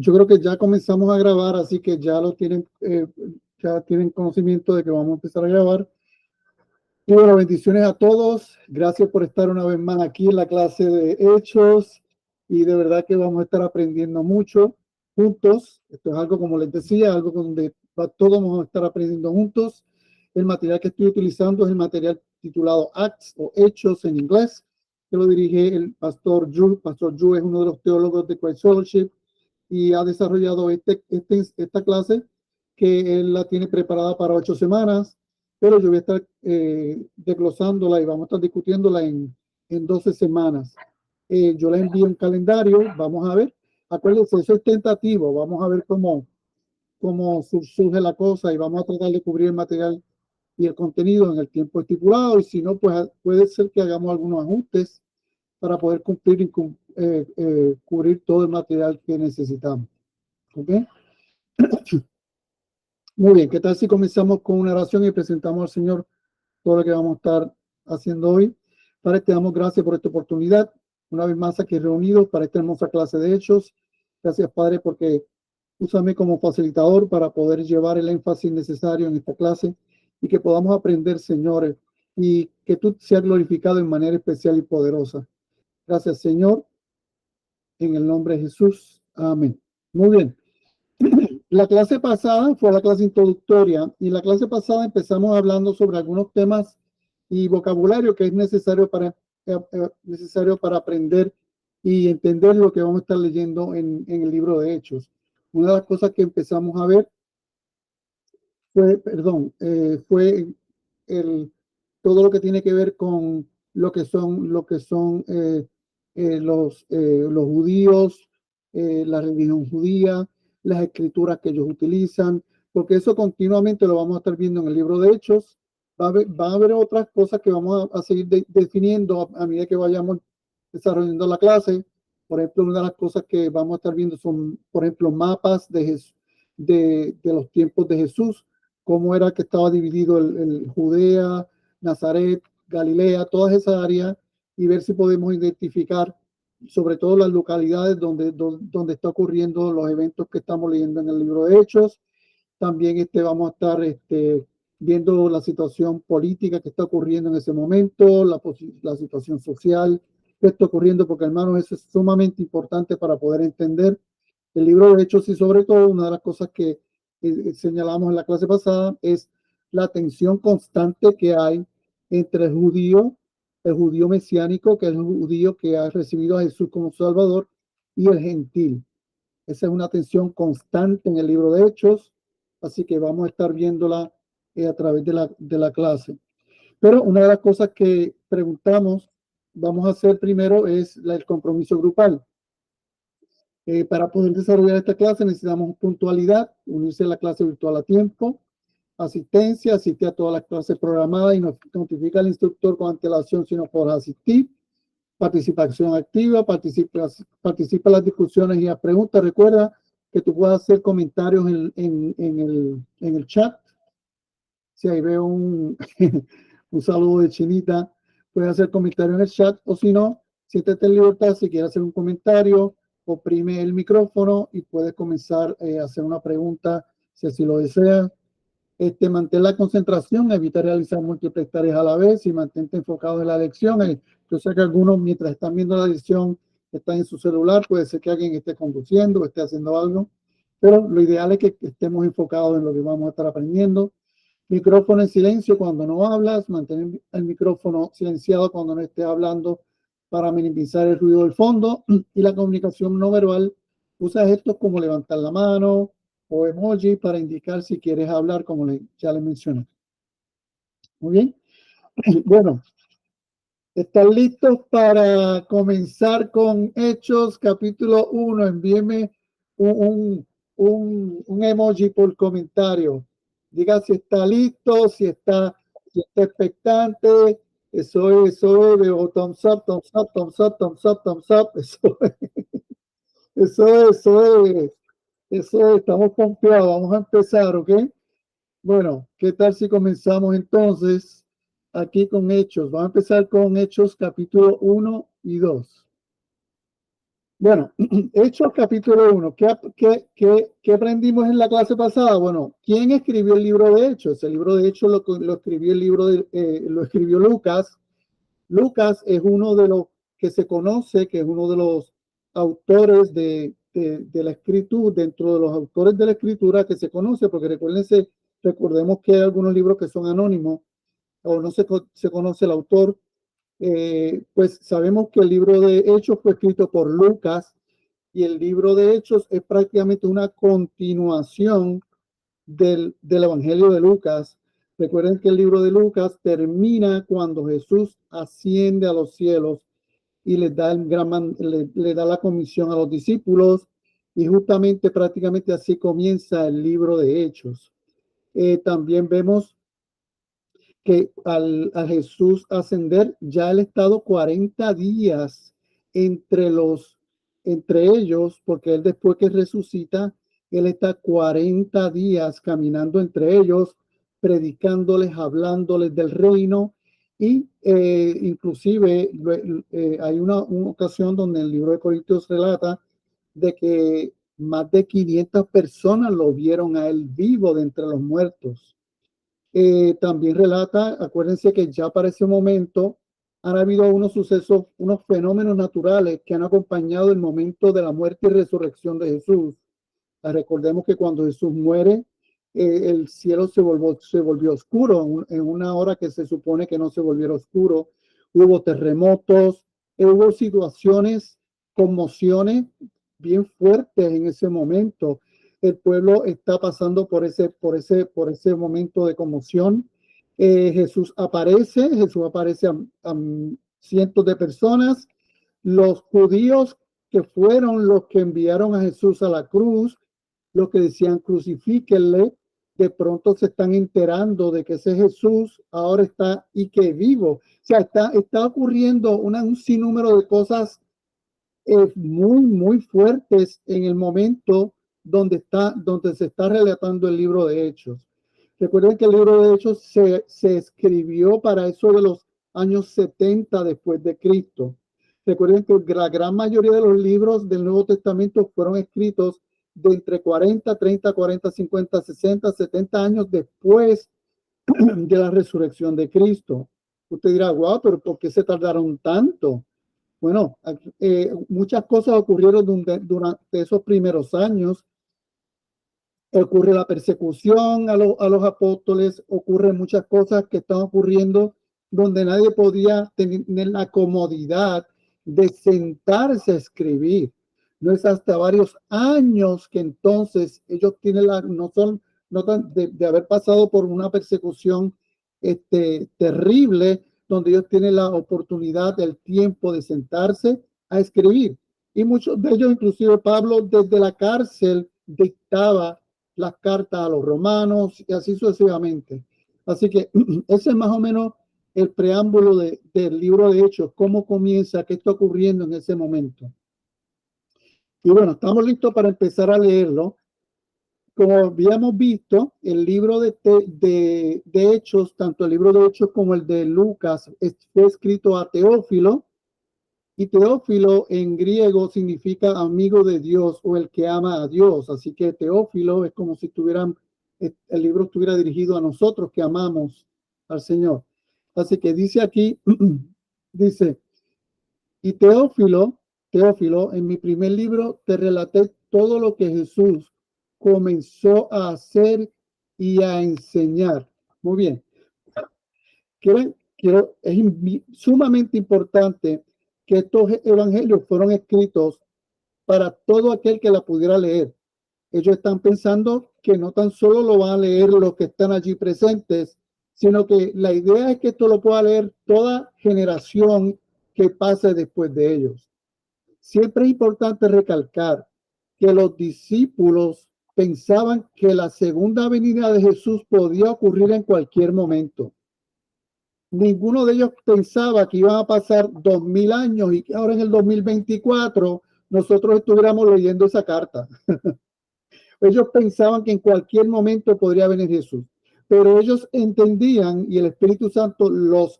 Yo creo que ya comenzamos a grabar, así que ya ya tienen conocimiento de que vamos a empezar a grabar. Y bueno, bendiciones a todos. Gracias por estar una vez más aquí en la clase de Hechos. Y de verdad que vamos a estar aprendiendo mucho juntos. Esto es algo, como les decía, algo donde todos vamos a estar aprendiendo juntos. El material que estoy utilizando es el material titulado Acts o Hechos en inglés, que lo dirige el pastor Yu. Pastor Yu es uno de los teólogos de Christ Fellowship y ha desarrollado esta clase que él la tiene preparada para 8 semanas, pero yo voy a estar desglosándola y vamos a estar discutiéndola en 12 semanas. Yo le envío un calendario, vamos a ver, acuérdense, eso es tentativo, vamos a ver cómo surge la cosa y vamos a tratar de cubrir el material y el contenido en el tiempo estipulado, y si no, pues puede ser que hagamos algunos ajustes para poder cumplir y cubrir todo el material que necesitamos. ¿Ok? Muy bien, ¿qué tal si comenzamos con una oración y presentamos al Señor todo lo que vamos a estar haciendo hoy? Padre, te damos gracias por esta oportunidad, una vez más aquí reunidos para esta hermosa clase de Hechos. Gracias, Padre, porque úsame como facilitador para poder llevar el énfasis necesario en esta clase y que podamos aprender, Señor, y que tú seas glorificado en manera especial y poderosa. Gracias, Señor, en el nombre de Jesús. Amén. Muy bien. La clase pasada fue la clase introductoria y la clase pasada empezamos hablando sobre algunos temas y vocabulario que es necesario para aprender y entender lo que vamos a estar leyendo en el libro de Hechos. Una de las cosas que empezamos a ver fue todo lo que tiene que ver con lo que son los judíos, la religión judía, las escrituras que ellos utilizan, porque eso continuamente lo vamos a estar viendo en el libro de Hechos. Va a haber otras cosas que vamos a seguir definiendo a medida que vayamos desarrollando la clase. Por ejemplo, una de las cosas que vamos a estar viendo son, por ejemplo, mapas de los tiempos de Jesús, cómo era que estaba dividido el Judea, Nazaret, Galilea, todas esas áreas, y ver si podemos identificar sobre todo las localidades donde está ocurriendo los eventos que estamos leyendo en el libro de Hechos. También vamos a estar viendo la situación política que está ocurriendo en ese momento, la situación social que está ocurriendo, porque hermanos, eso es sumamente importante para poder entender el libro de Hechos. Y sobre todo, una de las cosas que señalamos en la clase pasada es la tensión constante que hay entre el judío mesiánico, que es el judío que ha recibido a Jesús como Salvador, y el gentil. Esa es una tensión constante en el libro de Hechos, así que vamos a estar viéndola a través de la clase. Pero una de las cosas que preguntamos, vamos a hacer primero es el compromiso grupal. Para poder desarrollar esta clase necesitamos puntualidad, unirse a la clase virtual a tiempo, asistencia, asiste a todas las clases programadas y notifica al instructor con antelación si no podrá asistir, participación activa, participa en las discusiones y las preguntas. Recuerda que tú puedes hacer comentarios en el chat. Si ahí veo un saludo de Chinita, puedes hacer comentarios en el chat, o si no, siéntete en libertad. Si quieres hacer un comentario, oprime el micrófono y puedes comenzar a hacer una pregunta si así lo deseas. Mantén la concentración, evita realizar múltiples tareas a la vez y mantente enfocado en la lección. Yo sé que algunos, mientras están viendo la lección, están en su celular. Puede ser que alguien esté conduciendo o esté haciendo algo, pero lo ideal es que estemos enfocados en lo que vamos a estar aprendiendo. Micrófono en silencio cuando no hablas, mantén el micrófono silenciado cuando no estés hablando para minimizar el ruido del fondo. Y la comunicación no verbal, usa gestos como levantar la mano o emoji para indicar si quieres hablar, como ya les mencioné. Muy bien. Bueno, ¿están listos para comenzar con Hechos capítulo 1? Envíenme un emoji por comentario. Diga si está listo, si está expectante. Eso es, veo thumbs up, thumbs up, thumbs up, thumbs up, thumbs up. Eso es, estamos confiados. Vamos a empezar, ¿ok? Bueno, ¿qué tal si comenzamos entonces aquí con Hechos? Vamos a empezar con Hechos capítulo 1 y 2. Bueno, Hechos capítulo 1. ¿Qué aprendimos en la clase pasada? Bueno, ¿quién escribió el libro de Hechos? El libro de Hechos lo escribió lo escribió Lucas. Lucas es uno de los que se conoce, que es uno de los autores de la escritura, dentro de los autores de la escritura que se conoce, porque recordemos que hay algunos libros que son anónimos o no se conoce el autor. Pues sabemos que el libro de Hechos fue escrito por Lucas y el libro de Hechos es prácticamente una continuación del Evangelio de Lucas. Recuerden que el libro de Lucas termina cuando Jesús asciende a los cielos y le da la comisión a los discípulos y justamente prácticamente así comienza el libro de Hechos. También vemos que a Jesús ascender, ya él ha estado 40 días entre ellos, porque él después que resucita, él está 40 días caminando entre ellos, predicándoles, hablándoles del reino, y inclusive hay una ocasión donde el libro de Corintios relata de que más de 500 personas lo vieron a él vivo de entre los muertos. También relata, acuérdense que ya para ese momento han habido unos sucesos, unos fenómenos naturales que han acompañado el momento de la muerte y resurrección de Jesús. Recordemos que cuando Jesús muere, el cielo se volvió oscuro en una hora que se supone que no se volviera oscuro. Hubo terremotos, hubo situaciones, conmociones bien fuertes en ese momento. El pueblo está pasando por ese momento de conmoción. Jesús aparece a cientos de personas. Los judíos que fueron los que enviaron a Jesús a la cruz, los que decían crucifíquenle, de pronto se están enterando de que ese Jesús ahora está y que vivo. O sea, está ocurriendo un sinnúmero de cosas muy fuertes en el momento donde se está relatando el libro de Hechos. Recuerden que el libro de Hechos se escribió para eso de los años 70 después de Cristo. Recuerden que la gran mayoría de los libros del Nuevo Testamento fueron escritos de entre 40, 30, 40, 50, 60, 70 años después de la resurrección de Cristo. Usted dirá, wow, pero ¿por qué se tardaron tanto? Bueno, muchas cosas ocurrieron durante esos primeros años. Ocurre la persecución a los apóstoles, ocurren muchas cosas que están ocurriendo donde nadie podía tener la comodidad de sentarse a escribir. No es hasta varios años que entonces ellos tienen de haber pasado por una persecución terrible, donde ellos tienen la oportunidad, el tiempo de sentarse a escribir. Y muchos de ellos, inclusive Pablo, desde la cárcel dictaba las cartas a los romanos y así sucesivamente. Así que ese es más o menos el preámbulo del libro de Hechos, cómo comienza, qué está ocurriendo en ese momento. Y bueno, estamos listos para empezar a leerlo. Como habíamos visto, el libro de Hechos, tanto el libro de Hechos como el de Lucas, fue escrito a Teófilo. Y Teófilo en griego significa amigo de Dios o el que ama a Dios. Así que Teófilo es como si el libro estuviera dirigido a nosotros que amamos al Señor. Así que dice aquí, dice, y Teófilo, en mi primer libro te relaté todo lo que Jesús comenzó a hacer y a enseñar. Muy bien. Es sumamente importante que estos evangelios fueron escritos para todo aquel que la pudiera leer. Ellos están pensando que no tan solo lo van a leer los que están allí presentes, sino que la idea es que esto lo pueda leer toda generación que pase después de ellos. Siempre es importante recalcar que los discípulos pensaban que la segunda venida de Jesús podía ocurrir en cualquier momento. Ninguno de ellos pensaba que iban a pasar 2000 años y que ahora en el 2024 nosotros estuviéramos leyendo esa carta. Ellos pensaban que en cualquier momento podría venir Jesús, pero ellos entendían y el Espíritu Santo los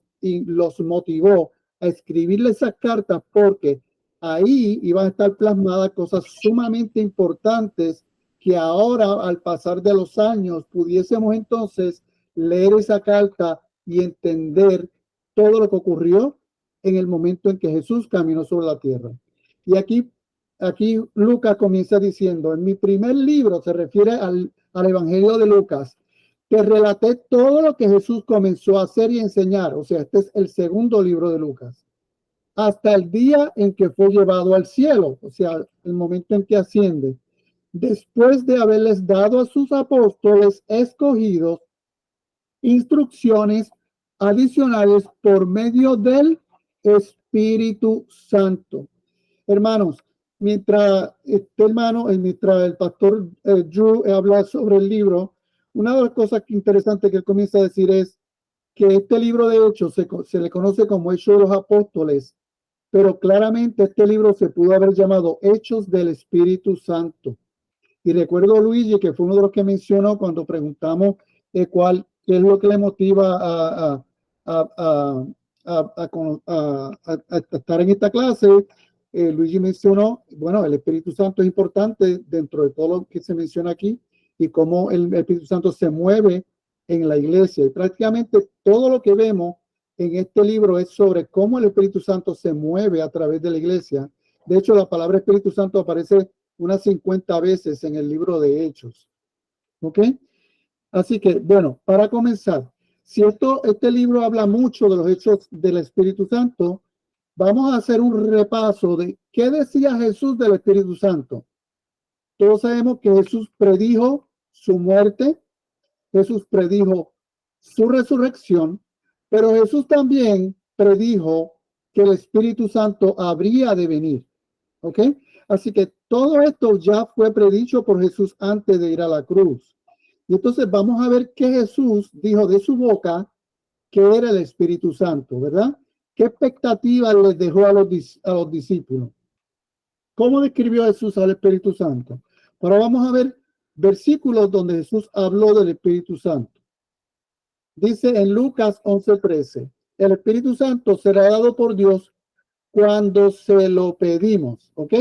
motivó a escribirle esas cartas porque ahí iban a estar plasmadas cosas sumamente importantes que ahora, al pasar de los años, pudiésemos entonces leer esa carta y entender todo lo que ocurrió en el momento en que Jesús caminó sobre la tierra. Y aquí Lucas comienza diciendo, en mi primer libro, se refiere al Evangelio de Lucas, que relaté todo lo que Jesús comenzó a hacer y enseñar. O sea, este es el segundo libro de Lucas, hasta el día en que fue llevado al cielo, o sea, el momento en que asciende, después de haberles dado a sus apóstoles escogidos instrucciones adicionales por medio del Espíritu Santo. Hermanos, mientras mientras el pastor Drew habla sobre el libro, una de las cosas interesantes que él comienza a decir es que este libro de Hechos se le conoce como Hechos de los Apóstoles, pero claramente este libro se pudo haber llamado Hechos del Espíritu Santo. Y recuerdo a Luigi, que fue uno de los que mencionó cuando preguntamos qué es lo que le motiva a estar en esta clase. Luigi mencionó, bueno, el Espíritu Santo es importante dentro de todo lo que se menciona aquí y cómo el Espíritu Santo se mueve en la iglesia. Y prácticamente todo lo que vemos en este libro es sobre cómo el Espíritu Santo se mueve a través de la iglesia. De hecho, la palabra Espíritu Santo aparece unas 50 veces en el libro de Hechos. ¿Ok? Así que, bueno, para comenzar, si este libro habla mucho de los hechos del Espíritu Santo, vamos a hacer un repaso de qué decía Jesús del Espíritu Santo. Todos sabemos que Jesús predijo su muerte, Jesús predijo su resurrección, pero Jesús también predijo que el Espíritu Santo habría de venir. ¿Ok? Así que todo esto ya fue predicho por Jesús antes de ir a la cruz. Y entonces vamos a ver qué Jesús dijo de su boca que era el Espíritu Santo, ¿verdad? ¿Qué expectativa les dejó a los discípulos? ¿Cómo describió Jesús al Espíritu Santo? Ahora vamos a ver versículos donde Jesús habló del Espíritu Santo. Dice en Lucas 11:13, el Espíritu Santo será dado por Dios cuando se lo pedimos, ¿ok?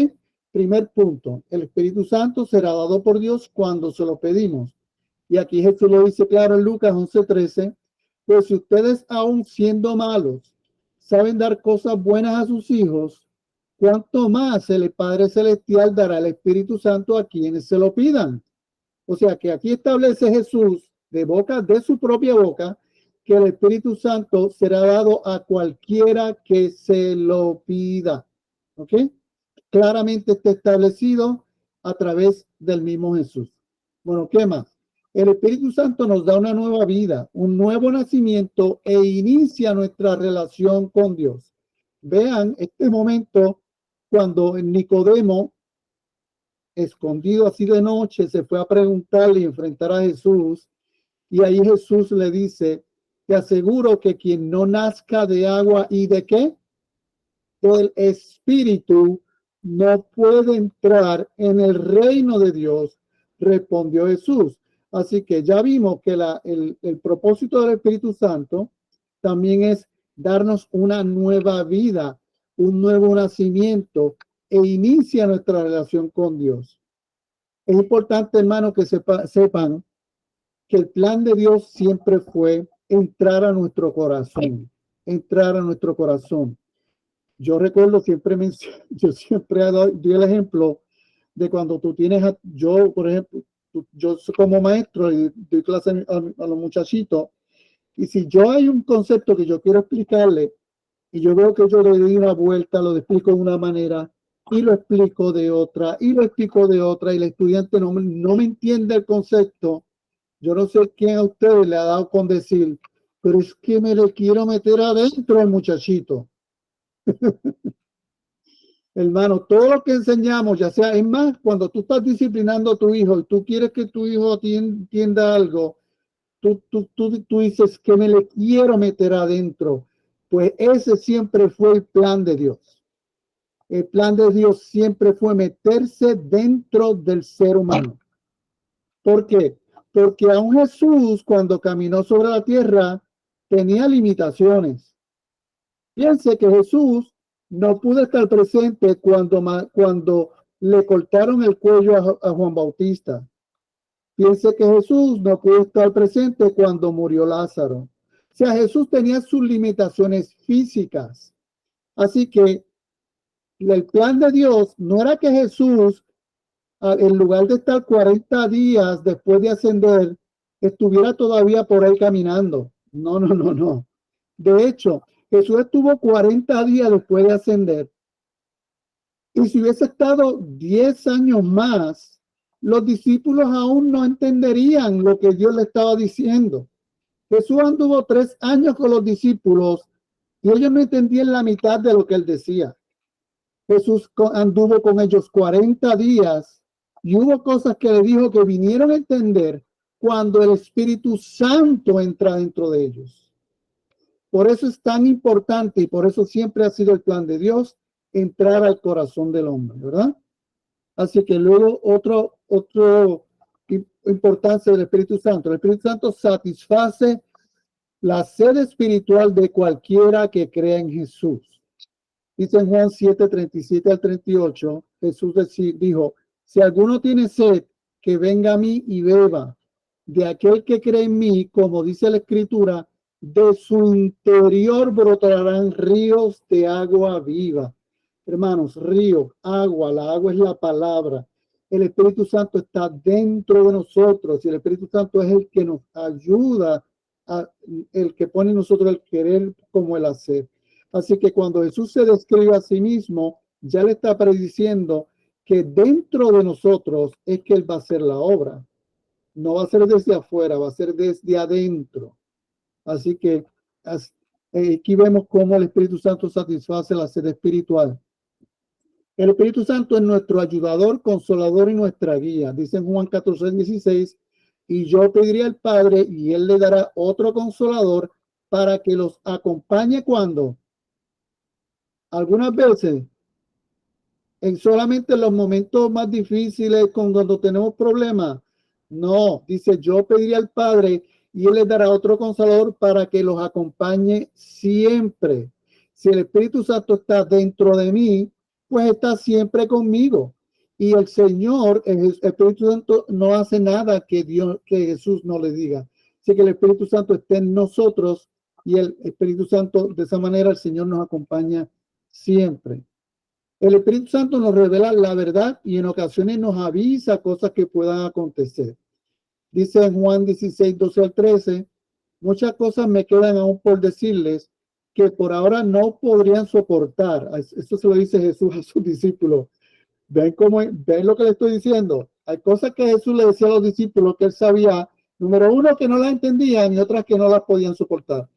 Primer punto, el Espíritu Santo será dado por Dios cuando se lo pedimos. Y aquí Jesús lo dice claro en Lucas 11:13, pues si ustedes aún siendo malos saben dar cosas buenas a sus hijos, ¿cuánto más el Padre Celestial dará el Espíritu Santo a quienes se lo pidan? O sea que aquí establece Jesús de boca, de su propia boca, que el Espíritu Santo será dado a cualquiera que se lo pida. ¿Ok? Claramente está establecido a través del mismo Jesús. Bueno, ¿qué más? El Espíritu Santo nos da una nueva vida, un nuevo nacimiento e inicia nuestra relación con Dios. Vean este momento cuando Nicodemo, escondido así de noche, se fue a preguntarle y enfrentar a Jesús. Y ahí Jesús le dice, te aseguro que quien no nazca de agua y de qué, del Espíritu, no puede entrar en el reino de Dios, respondió Jesús. Así que ya vimos que el propósito del Espíritu Santo también es darnos una nueva vida, un nuevo nacimiento e inicia nuestra relación con Dios. Es importante, hermano, que sepan que el plan de Dios siempre fue entrar a nuestro corazón, entrar a nuestro corazón. Yo recuerdo yo siempre doy el ejemplo de cuando tú tienes, yo por ejemplo, yo soy como maestro y doy clase a los muchachitos, y si yo hay un concepto que yo quiero explicarle y yo veo que yo le doy una vuelta, lo explico de una manera y lo explico de otra y lo explico de otra y el estudiante no me entiende el concepto, yo no sé quién a ustedes le ha dado con decir, pero es que me le quiero meter adentro al muchachito. Hermano, todo lo que enseñamos, ya sea, es más, cuando tú estás disciplinando a tu hijo y tú quieres que tu hijo entienda algo, tú dices que me le quiero meter adentro. Pues ese siempre fue el plan de Dios. El plan de Dios siempre fue meterse dentro del ser humano. ¿Por qué? Porque aún Jesús, cuando caminó sobre la tierra, tenía limitaciones. Piense que Jesús No pude estar presente cuando le cortaron el cuello a Juan Bautista. Piense que Jesús no pudo estar presente cuando murió Lázaro. O sea, Jesús tenía sus limitaciones físicas. Así que el plan de Dios no era que Jesús, en lugar de estar 40 días después de ascender, estuviera todavía por ahí caminando. No, no, no, no. De hecho, Jesús estuvo 40 días después de ascender. Y si hubiese estado 10 años más, los discípulos aún no entenderían lo que Dios le estaba diciendo. Jesús anduvo 3 años con los discípulos y ellos no entendían la mitad de lo que él decía. Jesús anduvo con ellos 40 días y hubo cosas que le dijo que vinieron a entender cuando el Espíritu Santo entra dentro de ellos. Por eso es tan importante y por eso siempre ha sido el plan de Dios entrar al corazón del hombre, ¿verdad? Así que luego otro importancia del Espíritu Santo. El Espíritu Santo satisface la sed espiritual de cualquiera que crea en Jesús. Dice en Juan 7, 37 al 38, Jesús dijo, si alguno tiene sed, que venga a mí y beba. De aquel que cree en mí, como dice la Escritura, de su interior brotarán ríos de agua viva. Hermanos, río, agua, la agua es la palabra. El Espíritu Santo está dentro de nosotros y el Espíritu Santo es el que nos ayuda, el que pone en nosotros el querer como el hacer. Así que cuando Jesús se describe a sí mismo, ya le está prediciendo que dentro de nosotros es que Él va a hacer la obra. No va a ser desde afuera, va a ser desde adentro. Así que aquí vemos cómo el Espíritu Santo satisface la sed espiritual. El Espíritu Santo es nuestro ayudador, consolador y nuestra guía. Dice en Juan 14, 16, y yo pediría al Padre y Él le dará otro consolador para que los acompañe cuando algunas veces en solamente los momentos más difíciles cuando tenemos problemas. No, dice yo pediría al Padre y Él les dará otro consolador para que los acompañe siempre. Si el Espíritu Santo está dentro de mí, pues está siempre conmigo. Y el Señor, el Espíritu Santo, no hace nada que Jesús no le diga. Así que el Espíritu Santo está en nosotros y el Espíritu Santo, de esa manera, el Señor nos acompaña siempre. El Espíritu Santo nos revela la verdad y en ocasiones nos avisa cosas que puedan acontecer. Dice en Juan 16, 12 al 13, muchas cosas me quedan aún por decirles que por ahora no podrían soportar. Eso se lo dice Jesús a sus discípulos. ¿Ven lo que le estoy diciendo? Hay cosas que Jesús le decía a los discípulos que él sabía, número uno, que no las entendían y otras que no las podían soportar.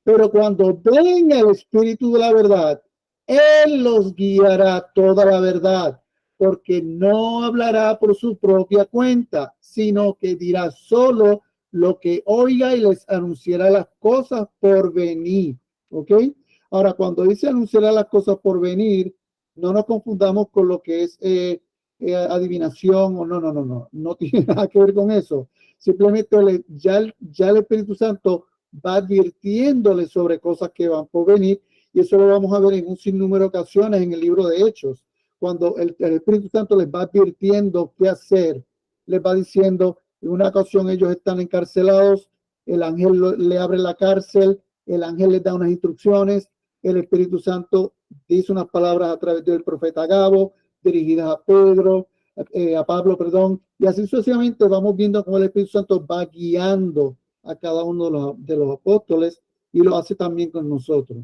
Pero cuando venga el Espíritu de la verdad, Él los guiará toda la verdad, porque no hablará por su propia cuenta, sino que dirá solo lo que oiga y les anunciará las cosas por venir. ¿Ok? Ahora, cuando dice anunciará las cosas por venir, no nos confundamos con lo que es adivinación o no tiene nada que ver con eso. Simplemente ya el Espíritu Santo va advirtiéndole sobre cosas que van por venir, y eso lo vamos a ver en un sinnúmero de ocasiones en el libro de Hechos, cuando el Espíritu Santo les va advirtiendo qué hacer, les va diciendo, en una ocasión ellos están encarcelados, el ángel le abre la cárcel, el ángel les da unas instrucciones, el Espíritu Santo dice unas palabras a través del profeta Gabo, dirigidas a Pablo, perdón, y así sucesivamente vamos viendo cómo el Espíritu Santo va guiando a cada uno de los apóstoles y lo hace también con nosotros.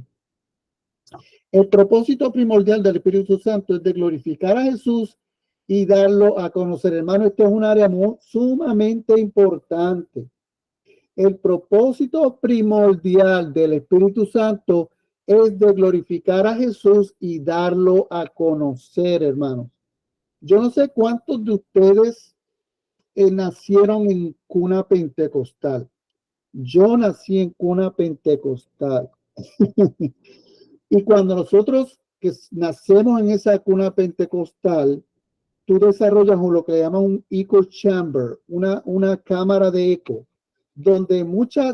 El propósito primordial del Espíritu Santo es de glorificar a Jesús y darlo a conocer. Hermano, esto es un área sumamente importante. El propósito primordial del Espíritu Santo es de glorificar a Jesús y darlo a conocer, hermanos. Yo no sé cuántos de ustedes nacieron en cuna pentecostal. Yo nací en cuna pentecostal. Y cuando nosotros que nacemos en esa cuna pentecostal, tú desarrollas lo que llaman un echo chamber, una cámara de eco, donde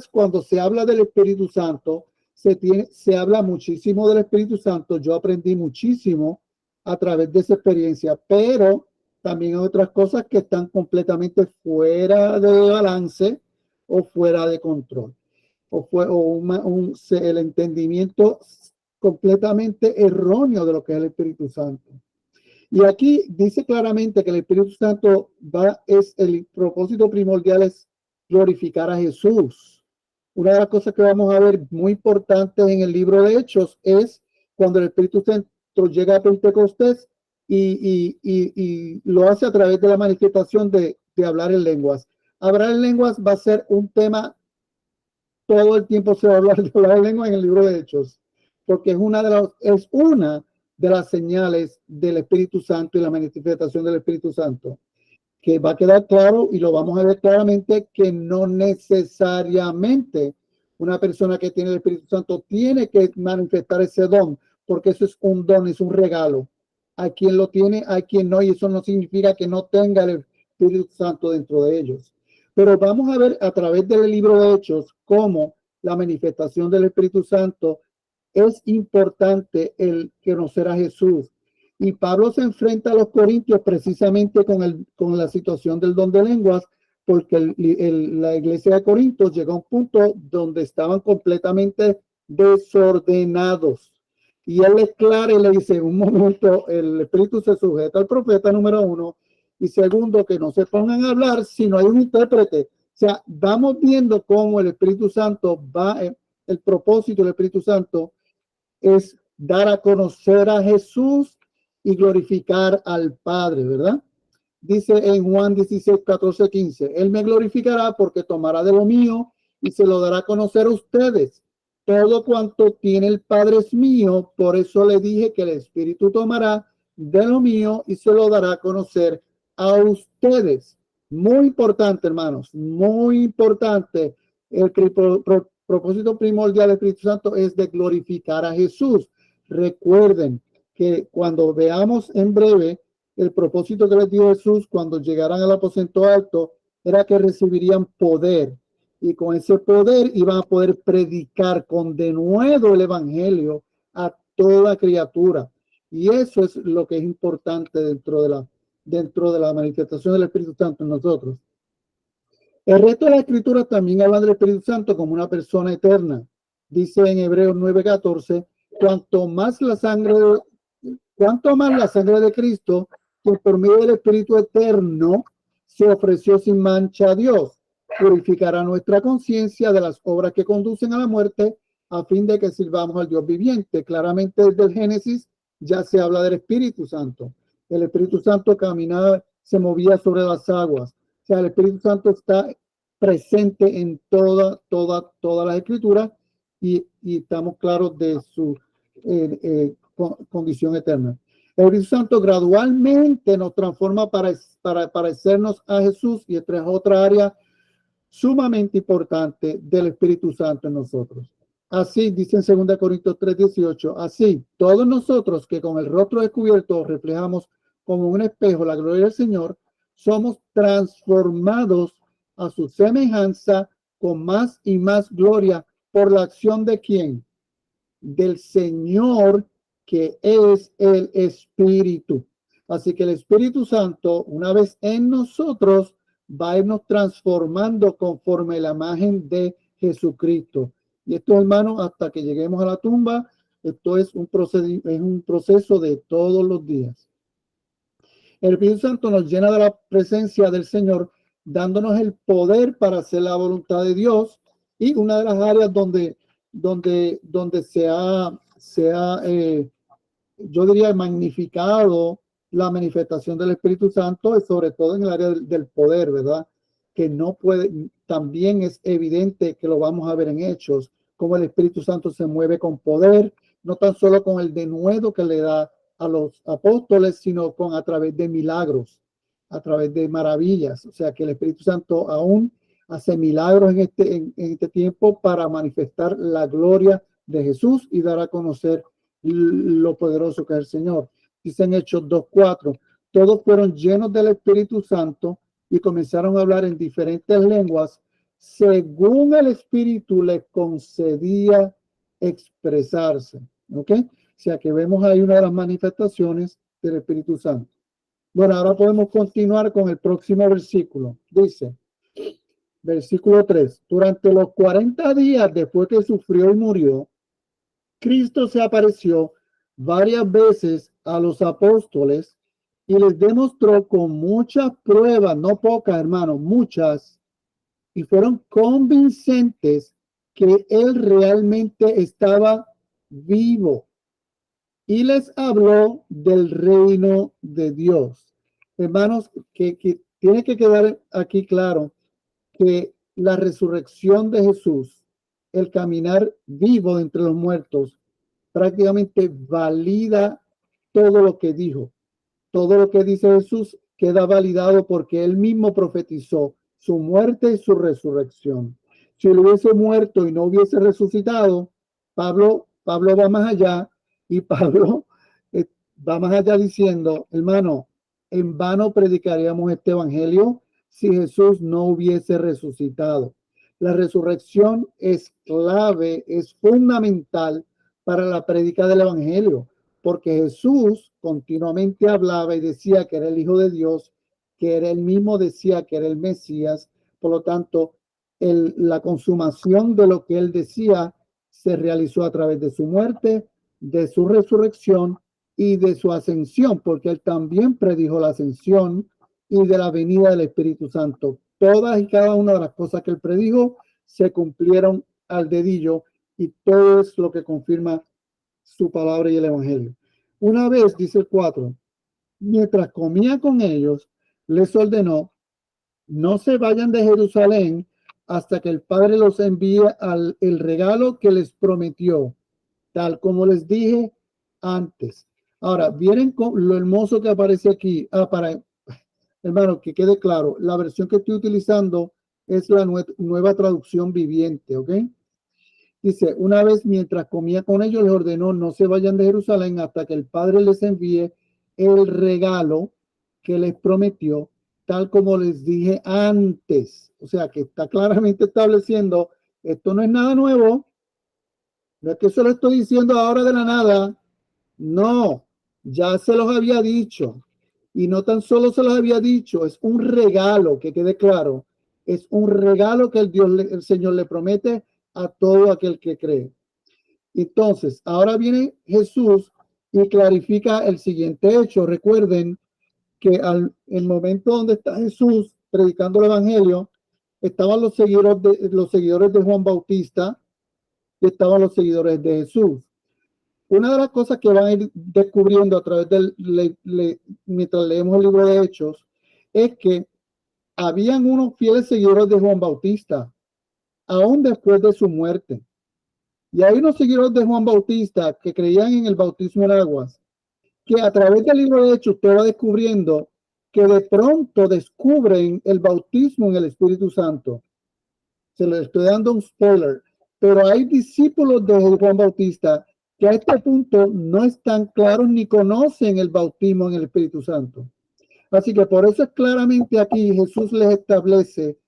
cuando se habla del Espíritu Santo, Se habla muchísimo del Espíritu Santo. Yo aprendí muchísimo a través de esa experiencia, pero también hay otras cosas que están completamente fuera de balance o fuera de control. El entendimiento completamente erróneo de lo que es el Espíritu Santo. Y aquí dice claramente que el Espíritu Santo es el propósito primordial es glorificar a Jesús. Una de las cosas que vamos a ver muy importantes en el libro de Hechos es cuando el Espíritu Santo llega a Pentecostés y lo hace a través de la manifestación de hablar en lenguas. Hablar en lenguas va a ser un tema, todo el tiempo se va a hablar de hablar en lenguas en el libro de Hechos, porque es una de las señales del Espíritu Santo y la manifestación del Espíritu Santo, que va a quedar claro y lo vamos a ver claramente que no necesariamente una persona que tiene el Espíritu Santo tiene que manifestar ese don, porque eso es un don, es un regalo. Hay quien lo tiene, hay quien no, y eso no significa que no tenga el Espíritu Santo dentro de ellos. Pero vamos a ver a través del libro de Hechos cómo la manifestación del Espíritu Santo es importante el conocer a Jesús. Y Pablo se enfrenta a los corintios precisamente con la situación del don de lenguas, porque la iglesia de Corinto llegó a un punto donde estaban completamente desordenados. Y él le aclara y le dice, en un momento, el espíritu se sujeta al profeta, número uno, y segundo, que no se pongan a hablar si no hay un intérprete. O sea, vamos viendo cómo el Espíritu Santo el propósito del Espíritu Santo es dar a conocer a Jesús y glorificar al Padre, ¿verdad? Dice en Juan 16, 14, 15, Él me glorificará porque tomará de lo mío y se lo dará a conocer a ustedes. Todo cuanto tiene el Padre es mío, por eso le dije que el Espíritu tomará de lo mío y se lo dará a conocer a ustedes. Muy importante, hermanos, muy importante. El propósito primordial del Espíritu Santo es de glorificar a Jesús. Recuerden que cuando veamos en breve el propósito que les dio Jesús cuando llegaran al aposento alto era que recibirían poder, y con ese poder iban a poder predicar con denuedo el evangelio a toda criatura. Y eso es lo que es importante dentro de la manifestación del Espíritu Santo en nosotros. El resto de la escritura también habla del Espíritu Santo como una persona eterna. Dice en Hebreos 9:14, cuanto más la sangre de Cristo, que por medio del Espíritu eterno se ofreció sin mancha a Dios, purificará nuestra conciencia de las obras que conducen a la muerte, a fin de que sirvamos al Dios viviente. Claramente desde el Génesis ya se habla del Espíritu Santo. El Espíritu Santo caminaba, se movía sobre las aguas. O sea, el Espíritu Santo está presente en todas las escrituras y estamos claros de su condición eterna. El Espíritu Santo gradualmente nos transforma para parecernos a Jesús, y esta es otra área sumamente importante del Espíritu Santo en nosotros. Así dice en 2 Corintios 3:18, así todos nosotros que con el rostro descubierto reflejamos como un espejo la gloria del Señor, somos transformados a su semejanza con más y más gloria por la acción de ¿quién? Del Señor, que es el Espíritu. Así que el Espíritu Santo, una vez en nosotros, va a irnos transformando conforme la imagen de Jesucristo. Y esto, hermanos, hasta que lleguemos a la tumba, esto es un proceso de todos los días. El Espíritu Santo nos llena de la presencia del Señor, dándonos el poder para hacer la voluntad de Dios. Y una de las áreas donde se ha yo diría, magnificado la manifestación del Espíritu Santo, es sobre todo en el área del poder, ¿verdad? Que no puede, también es evidente que lo vamos a ver en Hechos, cómo el Espíritu Santo se mueve con poder, no tan solo con el denuedo que le da a los apóstoles, sino a través de milagros, a través de maravillas. O sea que el Espíritu Santo aún hace milagros en este tiempo para manifestar la gloria de Jesús y dar a conocer lo poderoso que es el Señor. Dice en Hechos 2:4, todos fueron llenos del Espíritu Santo y comenzaron a hablar en diferentes lenguas según el Espíritu les concedía expresarse. ¿Ok? O sea que vemos ahí una de las manifestaciones del Espíritu Santo. Bueno, ahora podemos continuar con el próximo versículo. Dice, versículo 3, durante los 40 días después que sufrió y murió, Cristo se apareció varias veces a los apóstoles y les demostró con muchas pruebas, no pocas, hermanos, muchas, y fueron convincentes que él realmente estaba vivo y les habló del reino de Dios. Hermanos, que tiene que quedar aquí claro que la resurrección de Jesús, el caminar vivo entre los muertos, prácticamente valida todo lo que dijo. Todo lo que dice Jesús queda validado porque él mismo profetizó su muerte y su resurrección. Si él hubiese muerto y no hubiese resucitado, Pablo va más allá y Pablo va más allá diciendo, hermano, en vano predicaríamos este evangelio si Jesús no hubiese resucitado. La resurrección es clave, es fundamental para la prédica del evangelio, porque Jesús continuamente hablaba y decía que era el Hijo de Dios, que era él mismo decía que era el Mesías. Por lo tanto, la consumación de lo que él decía se realizó a través de su muerte, de su resurrección y de su ascensión, porque él también predijo la ascensión y de la venida del Espíritu Santo. Todas y cada una de las cosas que él predijo se cumplieron al dedillo y todo es lo que confirma su palabra y el evangelio. Una vez, dice el 4, mientras comía con ellos, les ordenó, no se vayan de Jerusalén hasta que el Padre los envíe el regalo que les prometió, tal como les dije antes. Ahora, vienen con lo hermoso que aparece aquí. Hermano, que quede claro, la versión que estoy utilizando es la nueva traducción viviente, ¿ok? Dice, una vez mientras comía con ellos, les ordenó, no se vayan de Jerusalén hasta que el Padre les envíe el regalo que les prometió, tal como les dije antes. O sea, que está claramente estableciendo, esto no es nada nuevo, no es que se lo estoy diciendo ahora de la nada, no, ya se los había dicho. Y no tan solo se los había dicho, es un regalo, que quede claro, es un regalo que el Señor le promete a todo aquel que cree. Entonces, ahora viene Jesús y clarifica el siguiente hecho. Recuerden que el momento donde está Jesús predicando el evangelio, estaban los seguidores de Juan Bautista y estaban los seguidores de Jesús. Una de las cosas que van a ir descubriendo a través mientras leemos el libro de Hechos, es que habían unos fieles seguidores de Juan Bautista, aún después de su muerte. Y hay unos seguidores de Juan Bautista que creían en el bautismo en aguas, que a través del libro de Hechos usted va descubriendo que de pronto descubren el bautismo en el Espíritu Santo. Se lo estoy dando un spoiler, pero hay discípulos de Juan Bautista que a este punto no están claros ni conocen el bautismo en el Espíritu Santo. Así que por eso es claramente aquí Jesús les establece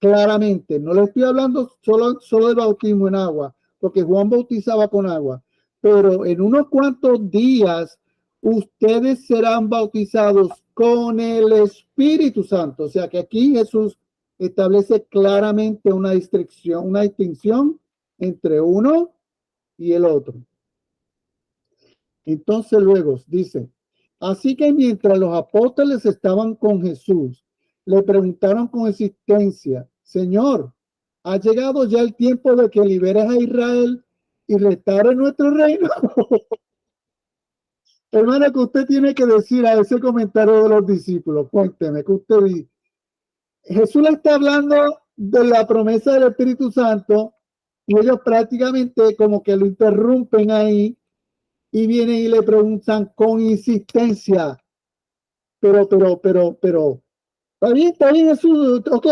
claramente, no le estoy hablando solo del bautismo en agua, porque Juan bautizaba con agua, pero en unos cuantos días ustedes serán bautizados con el Espíritu Santo. O sea que aquí Jesús establece claramente una distinción entre uno y el otro. Entonces luego dice, así que mientras los apóstoles estaban con Jesús, le preguntaron con insistencia, Señor, ¿ha llegado ya el tiempo de que liberes a Israel y restaure nuestro reino? Hermana, que usted tiene que decir a ese comentario de los discípulos, cuénteme, que usted dice. Jesús le está hablando de la promesa del Espíritu Santo y ellos prácticamente como que lo interrumpen ahí y vienen y le preguntan con insistencia, pero, está bien Jesús, ok,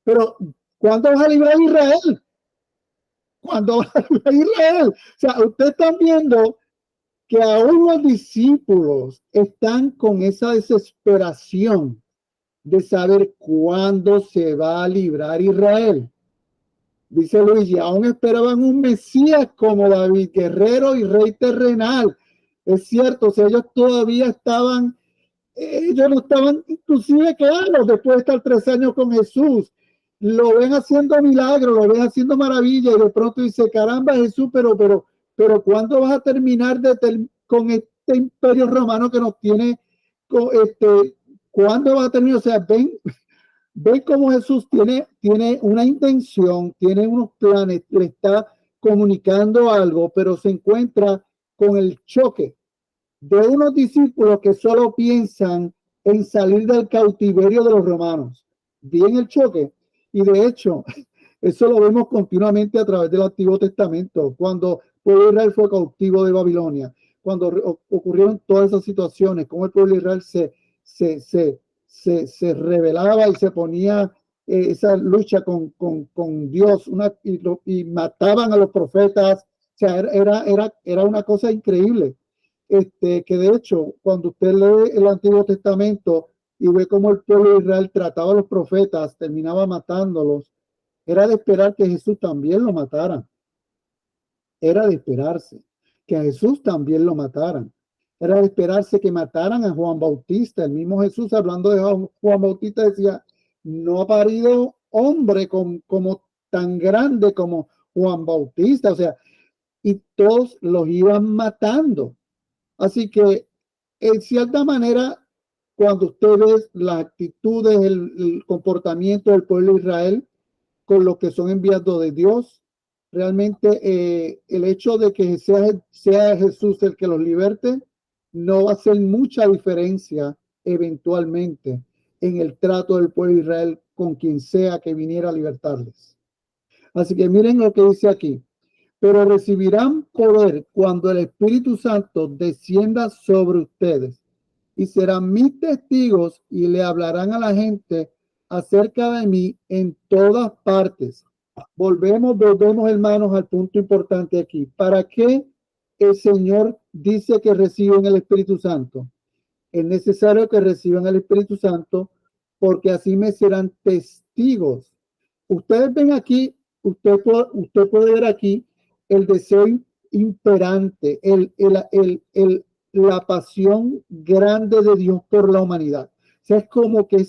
pero, ¿cuándo vas a librar a Israel? ¿Cuándo vas a librar a Israel? O sea, ustedes están viendo que aún los discípulos están con esa desesperación de saber cuándo se va a librar Israel. Dice Luigi, aún esperaban un Mesías como David, guerrero y rey terrenal. Es cierto, o sea, ellos no estaban, inclusive, claro, después de estar 3 años con Jesús, lo ven haciendo milagros, lo ven haciendo maravillas, y de pronto dice, caramba, Jesús, pero ¿cuándo vas a terminar con este imperio romano que nos tiene, ¿cuándo vas a terminar? O sea, ven cómo Jesús tiene una intención, tiene unos planes, le está comunicando algo, pero se encuentra con el choque de unos discípulos que solo piensan en salir del cautiverio de los romanos. Bien el choque. Y de hecho, eso lo vemos continuamente a través del Antiguo Testamento, cuando el pueblo de Israel fue cautivo de Babilonia, cuando ocurrieron todas esas situaciones, como el pueblo de Israel se rebelaba y se ponía esa lucha con Dios y mataban a los profetas. O sea, era una cosa increíble. Que de hecho, cuando usted lee el Antiguo Testamento y ve cómo el pueblo de Israel trataba a los profetas, terminaba matándolos, era de esperar que Jesús también lo mataran. Era de esperarse que a Jesús también lo mataran. Era de esperarse que mataran a Juan Bautista. El mismo Jesús, hablando de Juan Bautista, decía, no ha parido hombre como tan grande como Juan Bautista. O sea, y todos los iban matando. Así que, en cierta manera, cuando usted ve las actitudes, el comportamiento del pueblo de Israel con los que son enviados de Dios, realmente el hecho de que sea Jesús el que los liberte no va a hacer mucha diferencia eventualmente en el trato del pueblo de Israel con quien sea que viniera a libertarles. Así que miren lo que dice aquí. Pero recibirán poder cuando el Espíritu Santo descienda sobre ustedes y serán mis testigos y le hablarán a la gente acerca de mí en todas partes. Volvemos hermanos al punto importante aquí. ¿Para qué el Señor dice que reciben el Espíritu Santo? Es necesario que reciban el Espíritu Santo porque así me serán testigos. Ustedes ven aquí, usted puede ver aquí el deseo imperante, la pasión grande de Dios por la humanidad. O sea, es como que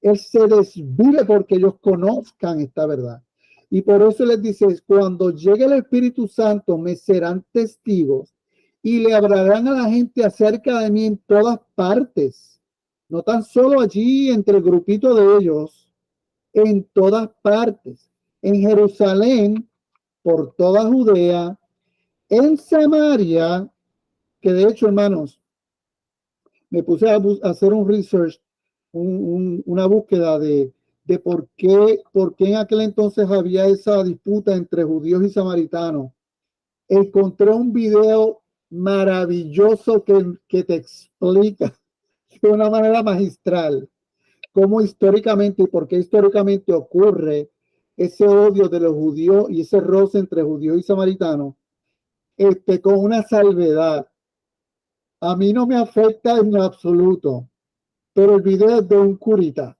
Él se desvive porque ellos conozcan esta verdad. Y por eso les dice, cuando llegue el Espíritu Santo, me serán testigos y le hablarán a la gente acerca de mí en todas partes. No tan solo allí entre el grupito de ellos, en todas partes. En Jerusalén, por toda Judea, en Samaria, que de hecho, hermanos, me puse a hacer un research, una búsqueda de por qué en aquel entonces había esa disputa entre judíos y samaritanos. Encontré un video maravilloso que te explica de una manera magistral cómo históricamente y por qué históricamente ocurre ese odio de los judíos y ese roce entre judíos y samaritanos, con una salvedad. A mí no me afecta en absoluto, pero el video es de un curita.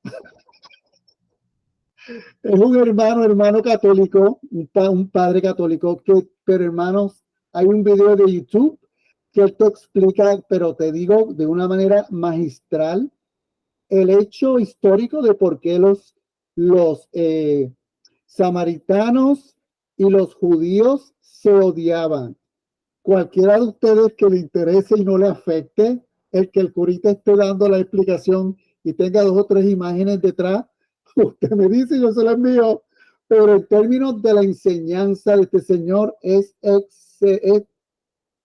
Es un hermano católico, un padre católico, pero hermanos, hay un video de YouTube que te explica, pero te digo de una manera magistral, el hecho histórico de por qué los samaritanos y los judíos se odiaban. Cualquiera de ustedes que le interese y no le afecte, el que el curita esté dando la explicación y tenga 2 o 3 imágenes detrás, usted me dice, yo se las envío. Pero en términos de la enseñanza de este señor es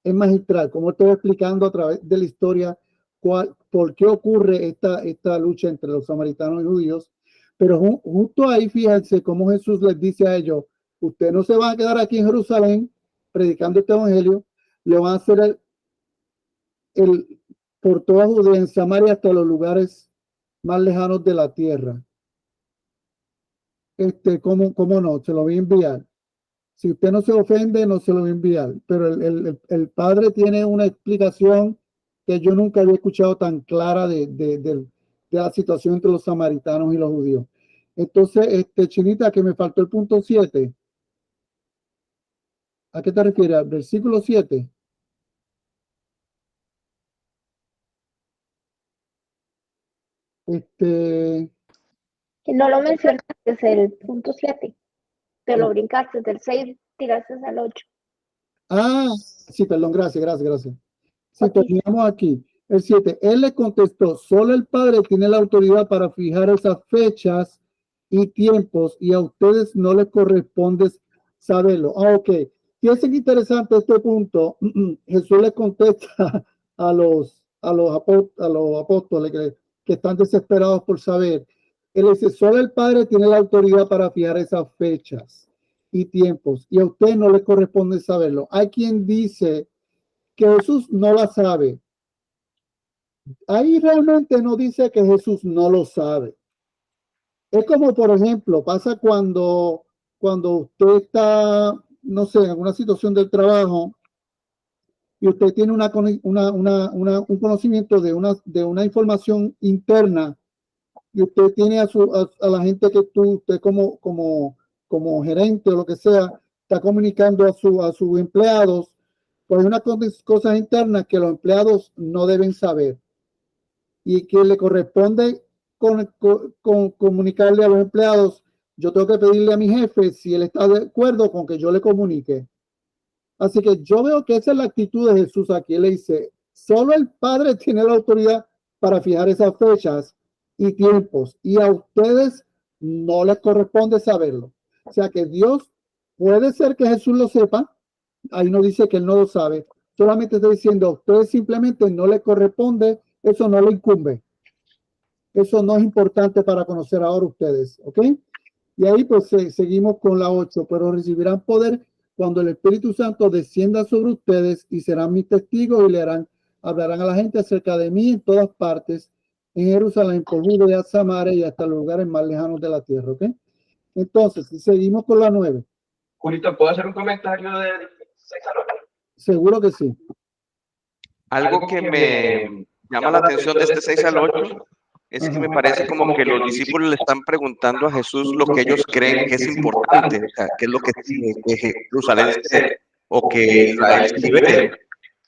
magistral, como estoy explicando a través de la historia por qué ocurre esta lucha entre los samaritanos y judíos. Pero justo ahí, fíjense cómo Jesús les dice a ellos, usted no se va a quedar aquí en Jerusalén predicando este evangelio, le van a hacer por toda Judea, en Samaria, hasta los lugares más lejanos de la tierra. ¿Cómo no? Se lo voy a enviar. Si usted no se ofende, no se lo voy a enviar. Pero el padre tiene una explicación que yo nunca había escuchado tan clara de la situación entre los samaritanos y los judíos. Entonces, Chinita, que me faltó el punto 7. ¿A qué te refieres? ¿Al versículo 7? Este, Que no lo mencionaste, es el punto 7. Te lo brincaste, del 6 tiraste al 8. Sí, perdón, gracias. Sí, Ok. terminamos aquí. El 7. Él le contestó, solo el Padre tiene la autoridad para fijar esas fechas y tiempos y a ustedes no les corresponde saberlo. Ok. Fíjense que interesante este punto. Jesús le contesta a los apóstoles que están desesperados por saber. Él dice, solo el Padre tiene la autoridad para fijar esas fechas y tiempos y a ustedes no les corresponde saberlo. Hay quien dice que Jesús no la sabe. Ahí realmente no dice que Jesús no lo sabe. Es como, por ejemplo, pasa cuando usted está, no sé, en alguna situación del trabajo y usted tiene un conocimiento de una información interna y usted tiene a la gente que usted como gerente o lo que sea, está comunicando a sus empleados, pues hay unas cosas internas que los empleados no deben saber y que le corresponde comunicarle a los empleados. Yo tengo que pedirle a mi jefe si él está de acuerdo con que yo le comunique. Así que yo veo que esa es la actitud de Jesús aquí. Él le dice, solo el Padre tiene la autoridad para fijar esas fechas y tiempos y a ustedes no les corresponde saberlo. O sea que Dios, puede ser que Jesús lo sepa, ahí no dice que él no lo sabe, solamente está diciendo a ustedes simplemente no les corresponde, eso no le incumbe. Eso no es importante para conocer ahora ustedes, ¿ok? Y ahí pues seguimos con la 8, pero recibirán poder cuando el Espíritu Santo descienda sobre ustedes y serán mis testigos y hablarán a la gente acerca de mí en todas partes, en Jerusalén, por Judea, Samaria y hasta los lugares más lejanos de la tierra, ¿ok? Entonces, si seguimos con la 9. Julito, ¿puedo hacer un comentario de 6 al 8? Seguro que sí. Algo que me llama la atención de este 6 al 8 es que me parece como que los discípulos le están preguntando a Jesús lo que ellos creen que es importante, o sea, qué es lo que Jerusalén o que Israel se libere.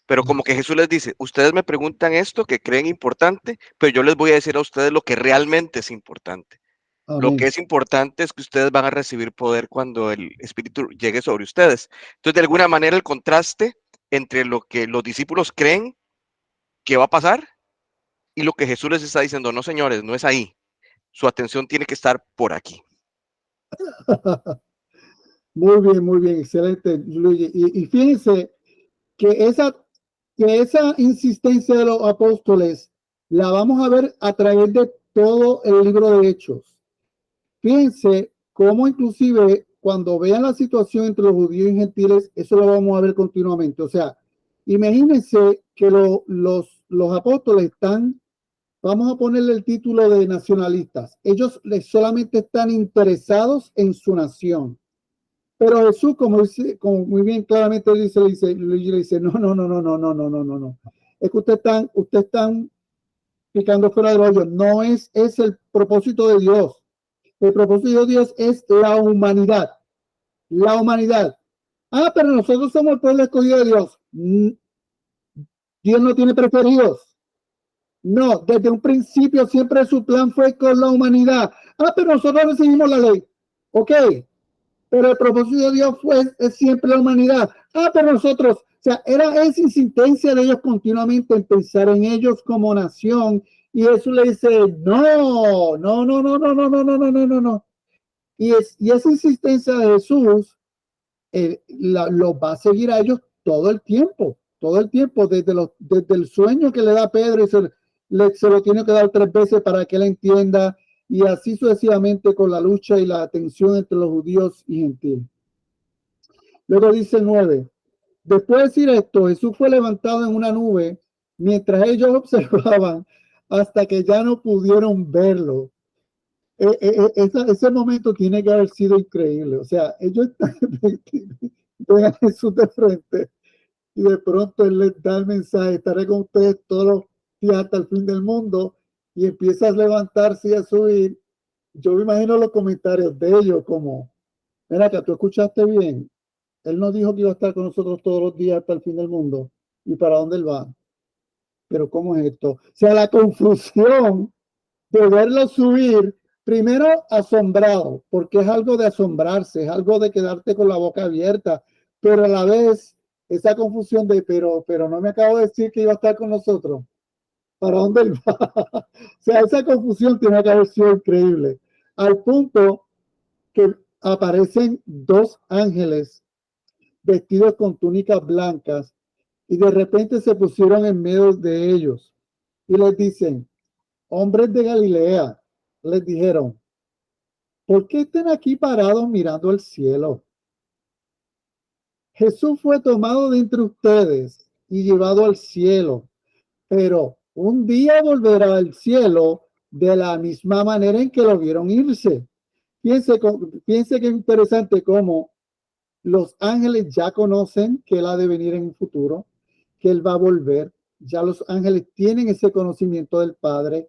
Pero como que Jesús les dice, ustedes me preguntan esto que creen importante, pero yo les voy a decir a ustedes lo que realmente es importante. Amén. Lo que es importante es que ustedes van a recibir poder cuando el Espíritu llegue sobre ustedes. Entonces, de alguna manera, el contraste entre lo que los discípulos creen que va a pasar y lo que Jesús les está diciendo, no, señores, no es ahí. Su atención tiene que estar por aquí. Muy bien, excelente, Luigi. Y fíjense que esa insistencia de los apóstoles la vamos a ver a través de todo el libro de Hechos. Fíjense cómo inclusive cuando vean la situación entre los judíos y gentiles, eso lo vamos a ver continuamente. O sea, imagínense que los apóstoles están, vamos a ponerle el título de nacionalistas. Ellos solamente están interesados en su nación. Pero Jesús, como muy bien claramente le dice, no. Es que ustedes están picando fuera del hoyo. No es el propósito de Dios. El propósito de Dios es la humanidad. La humanidad. Pero nosotros somos el pueblo escogido de Dios. Dios no tiene preferidos. No, desde un principio siempre su plan fue con la humanidad. Pero nosotros recibimos la ley. Ok, pero el propósito de Dios es siempre la humanidad. Pero nosotros, o sea, era esa insistencia de ellos continuamente en pensar en ellos como nación. Y Jesús le dice, no. Y esa insistencia de Jesús los va a seguir a ellos todo el tiempo, desde el sueño que le da Pedro y se lo tiene que dar 3 veces para que él entienda, y así sucesivamente con la lucha y la tensión entre los judíos y gentiles. Luego dice el 9. Después de decir esto, Jesús fue levantado en una nube mientras ellos observaban hasta que ya no pudieron verlo. Ese momento tiene que haber sido increíble. O sea, ellos ven a Jesús de frente y de pronto él les da el mensaje: estaré con ustedes todos los días hasta el fin del mundo, y empieza a levantarse y a subir. Yo me imagino los comentarios de ellos como, mira, que tú escuchaste bien, Él nos dijo que iba a estar con nosotros todos los días hasta el fin del mundo. ¿Y para dónde Él va? Pero ¿cómo es esto? O sea, la confusión de verlo subir, primero asombrado, porque es algo de asombrarse, es algo de quedarte con la boca abierta, pero a la vez esa confusión de, pero no me acabo de decir que iba a estar con nosotros. ¿Para dónde Él va? O sea, esa confusión tiene que haber sido increíble. Al punto que aparecen dos ángeles vestidos con túnicas blancas y de repente se pusieron en medio de ellos y les dicen, hombres de Galilea, les dijeron, ¿por qué están aquí parados mirando al cielo? Jesús fue tomado de entre ustedes y llevado al cielo, pero un día volverá al cielo de la misma manera en que lo vieron irse. Piense que es interesante cómo los ángeles ya conocen que Él ha de venir en un futuro, que Él va a volver. Ya los ángeles tienen ese conocimiento del Padre.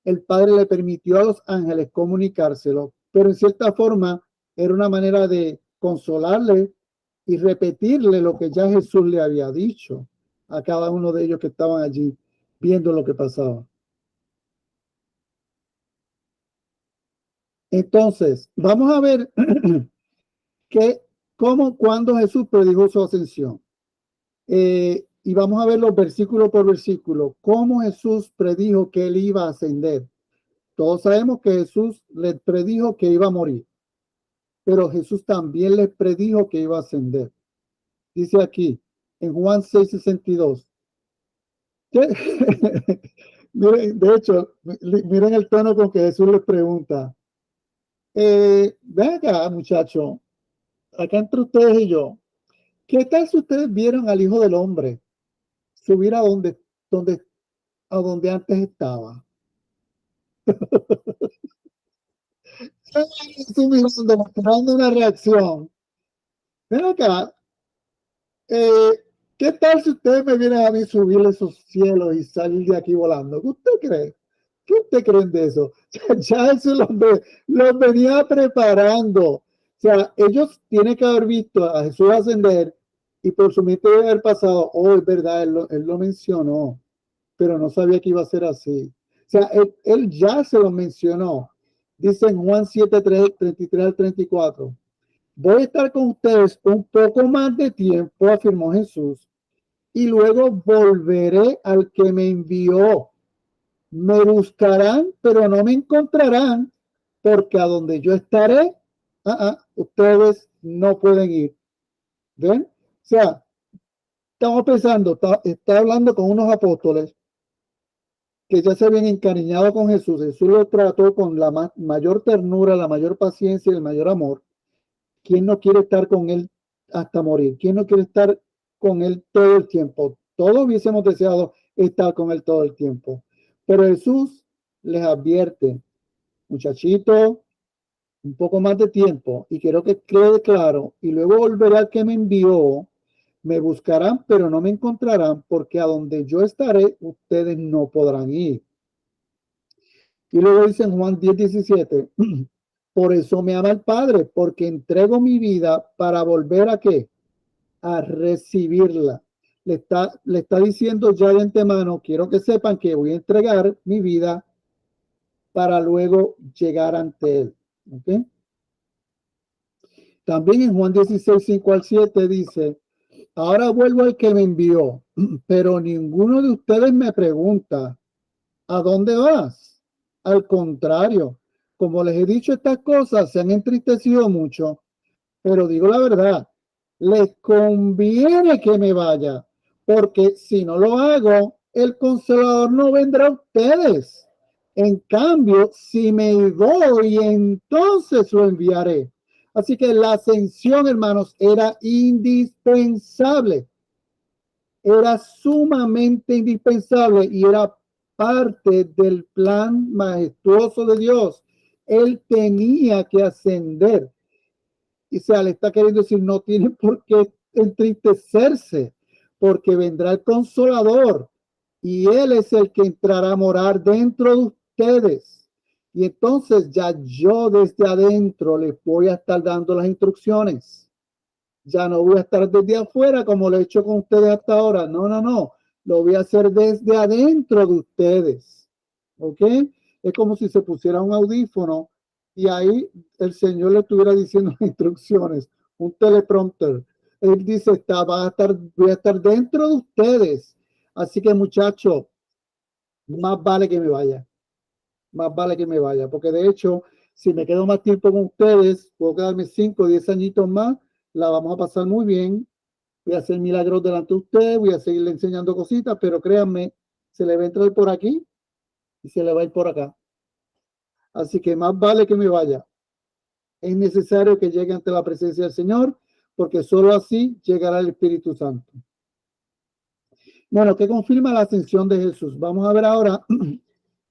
El Padre le permitió a los ángeles comunicárselo, pero en cierta forma era una manera de consolarle y repetirle lo que ya Jesús le había dicho a cada uno de ellos que estaban allí viendo lo que pasaba. Entonces, vamos a ver cuándo Jesús predijo su ascensión. Y vamos a ver los versículo por versículo, cómo Jesús predijo que Él iba a ascender. Todos sabemos que Jesús les predijo que iba a morir, pero Jesús también les predijo que iba a ascender. Dice aquí, en Juan 6:62. Miren, de hecho, miren el tono con que Jesús les pregunta. Ven acá, muchacho, acá entre ustedes y yo, ¿qué tal si ustedes vieron al Hijo del Hombre subir a donde antes estaba? Jesús mirando, mostrando una reacción. Ven acá, ¿qué tal si ustedes me vienen a mí subir esos cielos y salir de aquí volando? ¿Qué usted cree? ¿Qué usted creen de eso? Ya eso los venía preparando. O sea, ellos tienen que haber visto a Jesús ascender y por su mente debe haber pasado, oh, es verdad, él lo mencionó, pero no sabía que iba a ser así. O sea, él ya se lo mencionó. Dice en Juan 7:33 al 34. Voy a estar con ustedes un poco más de tiempo, afirmó Jesús, y luego volveré al que me envió. Me buscarán, pero no me encontrarán, porque a donde yo estaré, ustedes no pueden ir. ¿Ven? O sea, estamos pensando, está hablando con unos apóstoles que ya se habían encariñado con Jesús. Jesús lo trató con la mayor ternura, la mayor paciencia y el mayor amor. ¿Quién no quiere estar con Él hasta morir? ¿Quién no quiere estar con Él todo el tiempo? Todos hubiésemos deseado estar con Él todo el tiempo. Pero Jesús les advierte, muchachito, un poco más de tiempo y quiero que quede claro y luego volverá al que me envió, me buscarán pero no me encontrarán porque a donde yo estaré ustedes no podrán ir. Y luego dice en Juan 10:17, por eso me ama el Padre, porque entrego mi vida para volver a ¿qué? A recibirla. Le está diciendo ya de antemano, quiero que sepan que voy a entregar mi vida para luego llegar ante Él. ¿Okay? También en Juan 16:5-7 dice, ahora vuelvo al que me envió, pero ninguno de ustedes me pregunta, ¿a dónde vas? Al contrario, como les he dicho estas cosas, se han entristecido mucho, pero digo la verdad, les conviene que me vaya, porque si no lo hago, el Consolador no vendrá a ustedes. En cambio, si me voy, entonces lo enviaré. Así que la ascensión, hermanos, era indispensable. Era sumamente indispensable y era parte del plan majestuoso de Dios. Él tenía que ascender. Y se le está queriendo decir, no tiene por qué entristecerse, porque vendrá el Consolador y Él es el que entrará a morar dentro de ustedes. Y entonces ya yo desde adentro les voy a estar dando las instrucciones. Ya no voy a estar desde afuera como lo he hecho con ustedes hasta ahora. No, no, no. Lo voy a hacer desde adentro de ustedes. ¿Ok? Es como si se pusiera un audífono y ahí el Señor le estuviera diciendo instrucciones, un teleprompter. Él dice, voy a estar dentro de ustedes. Así que, muchachos, más vale que me vaya. Más vale que me vaya. Porque de hecho, si me quedo más tiempo con ustedes, puedo quedarme 5 o 10 añitos más, la vamos a pasar muy bien. Voy a hacer milagros delante de ustedes, voy a seguirle enseñando cositas, pero créanme, se le va a entrar por aquí y se le va a ir por acá. Así que más vale que me vaya. Es necesario que llegue ante la presencia del Señor, porque solo así llegará el Espíritu Santo. Bueno, ¿qué confirma la ascensión de Jesús? Vamos a ver ahora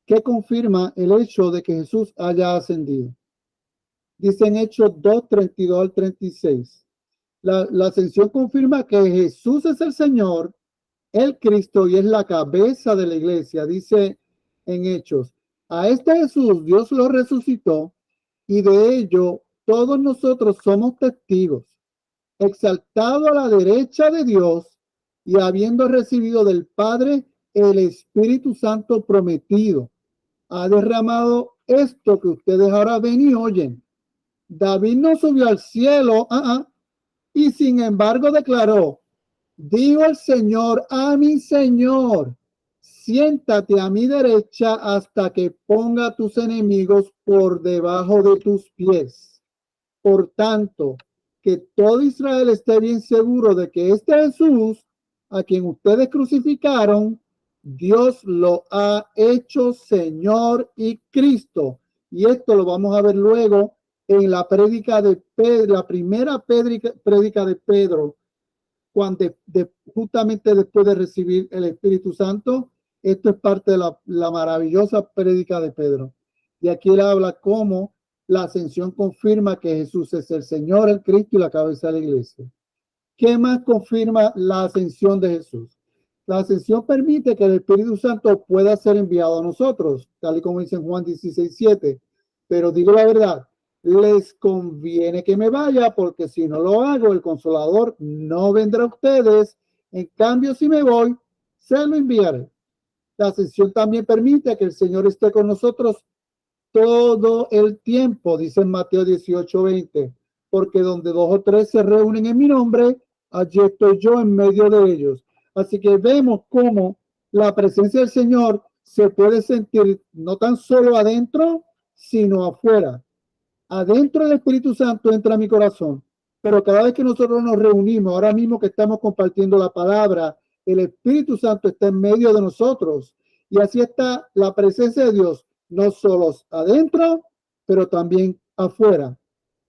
qué confirma el hecho de que Jesús haya ascendido. Dice en Hechos 2, 32 al 36. La ascensión confirma que Jesús es el Señor, el Cristo, y es la cabeza de la iglesia. Dice en Hechos, a este Jesús Dios lo resucitó y de ello todos nosotros somos testigos. Exaltado a la derecha de Dios y habiendo recibido del Padre el Espíritu Santo prometido, ha derramado esto que ustedes ahora ven y oyen. David no subió al cielo, y sin embargo declaró, dijo el Señor a mi Señor, siéntate a mi derecha hasta que ponga a tus enemigos por debajo de tus pies. Por tanto, que todo Israel esté bien seguro de que este Jesús, a quien ustedes crucificaron, Dios lo ha hecho Señor y Cristo. Y esto lo vamos a ver luego en la prédica de Pedro, la primera prédica de Pedro, cuando justamente después de recibir el Espíritu Santo. Esto es parte de la maravillosa prédica de Pedro. Y aquí él habla cómo la ascensión confirma que Jesús es el Señor, el Cristo y la cabeza de la iglesia. ¿Qué más confirma la ascensión de Jesús? La ascensión permite que el Espíritu Santo pueda ser enviado a nosotros, tal y como dice en Juan 16:7. Pero digo la verdad, les conviene que me vaya, porque si no lo hago, el Consolador no vendrá a ustedes. En cambio, si me voy, se lo enviaré. La ascensión también permite que el Señor esté con nosotros todo el tiempo, dice en Mateo 18:20, porque donde 2 o 3 se reúnen en mi nombre, allí estoy yo en medio de ellos. Así que vemos cómo la presencia del Señor se puede sentir no tan solo adentro, sino afuera. Adentro del Espíritu Santo entra mi corazón, pero cada vez que nosotros nos reunimos, ahora mismo que estamos compartiendo la palabra, el Espíritu Santo está en medio de nosotros. Y así está la presencia de Dios, no solo adentro, pero también afuera.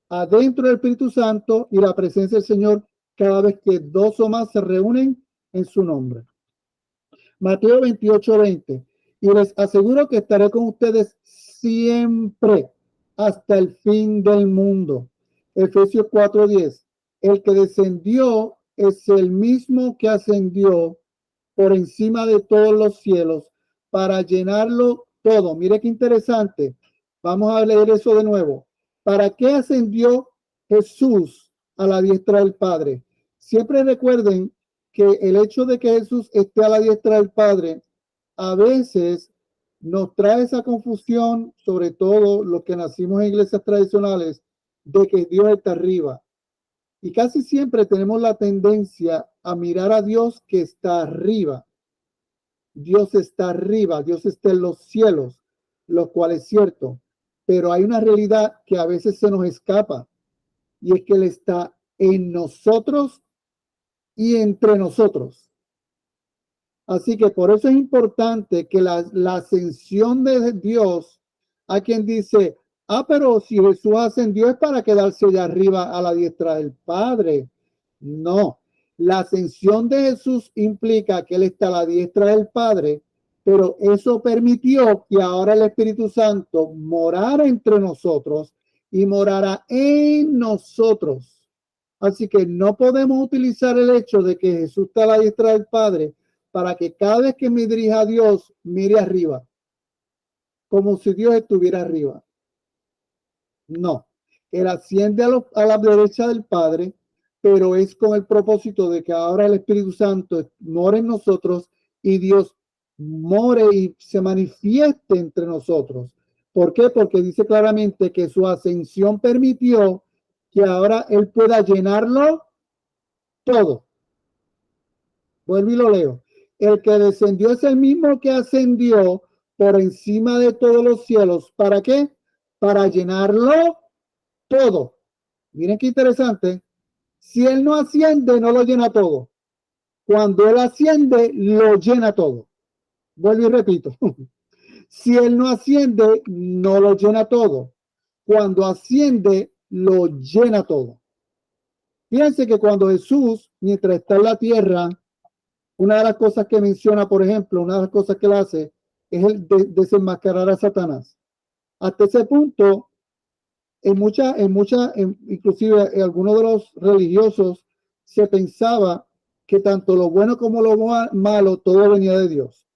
Adentro del Espíritu Santo y la presencia del Señor cada vez que 2 o más se reúnen en su nombre. Mateo 28:20. Y les aseguro que estaré con ustedes siempre hasta el fin del mundo. Efesios 4:10. El que descendió es el mismo que ascendió por encima de todos los cielos para llenarlo todo. Mire qué interesante. Vamos a leer eso de nuevo. ¿Para qué ascendió Jesús a la diestra del Padre? Siempre recuerden que el hecho de que Jesús esté a la diestra del Padre a veces nos trae esa confusión, sobre todo los que nacimos en iglesias tradicionales, de que Dios está arriba. Y casi siempre tenemos la tendencia a mirar a Dios que está arriba. Dios está arriba, Dios está en los cielos, lo cual es cierto. Pero hay una realidad que a veces se nos escapa, y es que Él está en nosotros y entre nosotros. Así que por eso es importante que la ascensión de Dios, a quien dice, pero si Jesús ascendió es para quedarse allá arriba a la diestra del Padre. No, la ascensión de Jesús implica que Él está a la diestra del Padre, pero eso permitió que ahora el Espíritu Santo morara entre nosotros y morara en nosotros. Así que no podemos utilizar el hecho de que Jesús está a la diestra del Padre para que cada vez que me dirija a Dios, mire arriba, como si Dios estuviera arriba. No, Él asciende a la derecha del Padre, pero es con el propósito de que ahora el Espíritu Santo more en nosotros y Dios more y se manifieste entre nosotros. ¿Por qué? Porque dice claramente que su ascensión permitió que ahora Él pueda llenarlo todo. Vuelvo y lo leo. El que descendió es el mismo que ascendió por encima de todos los cielos. ¿Para qué? Para llenarlo todo. Miren qué interesante. Si Él no asciende, no lo llena todo. Cuando Él asciende, lo llena todo. Vuelvo y repito. Si Él no asciende, no lo llena todo. Cuando asciende, lo llena todo. Fíjense que cuando Jesús, mientras está en la tierra, una de las cosas que menciona, por ejemplo, una de las cosas que él hace es el desenmascarar a Satanás. Hasta ese punto, inclusive en algunos de los religiosos, se pensaba que tanto lo bueno como lo malo, todo venía de Dios.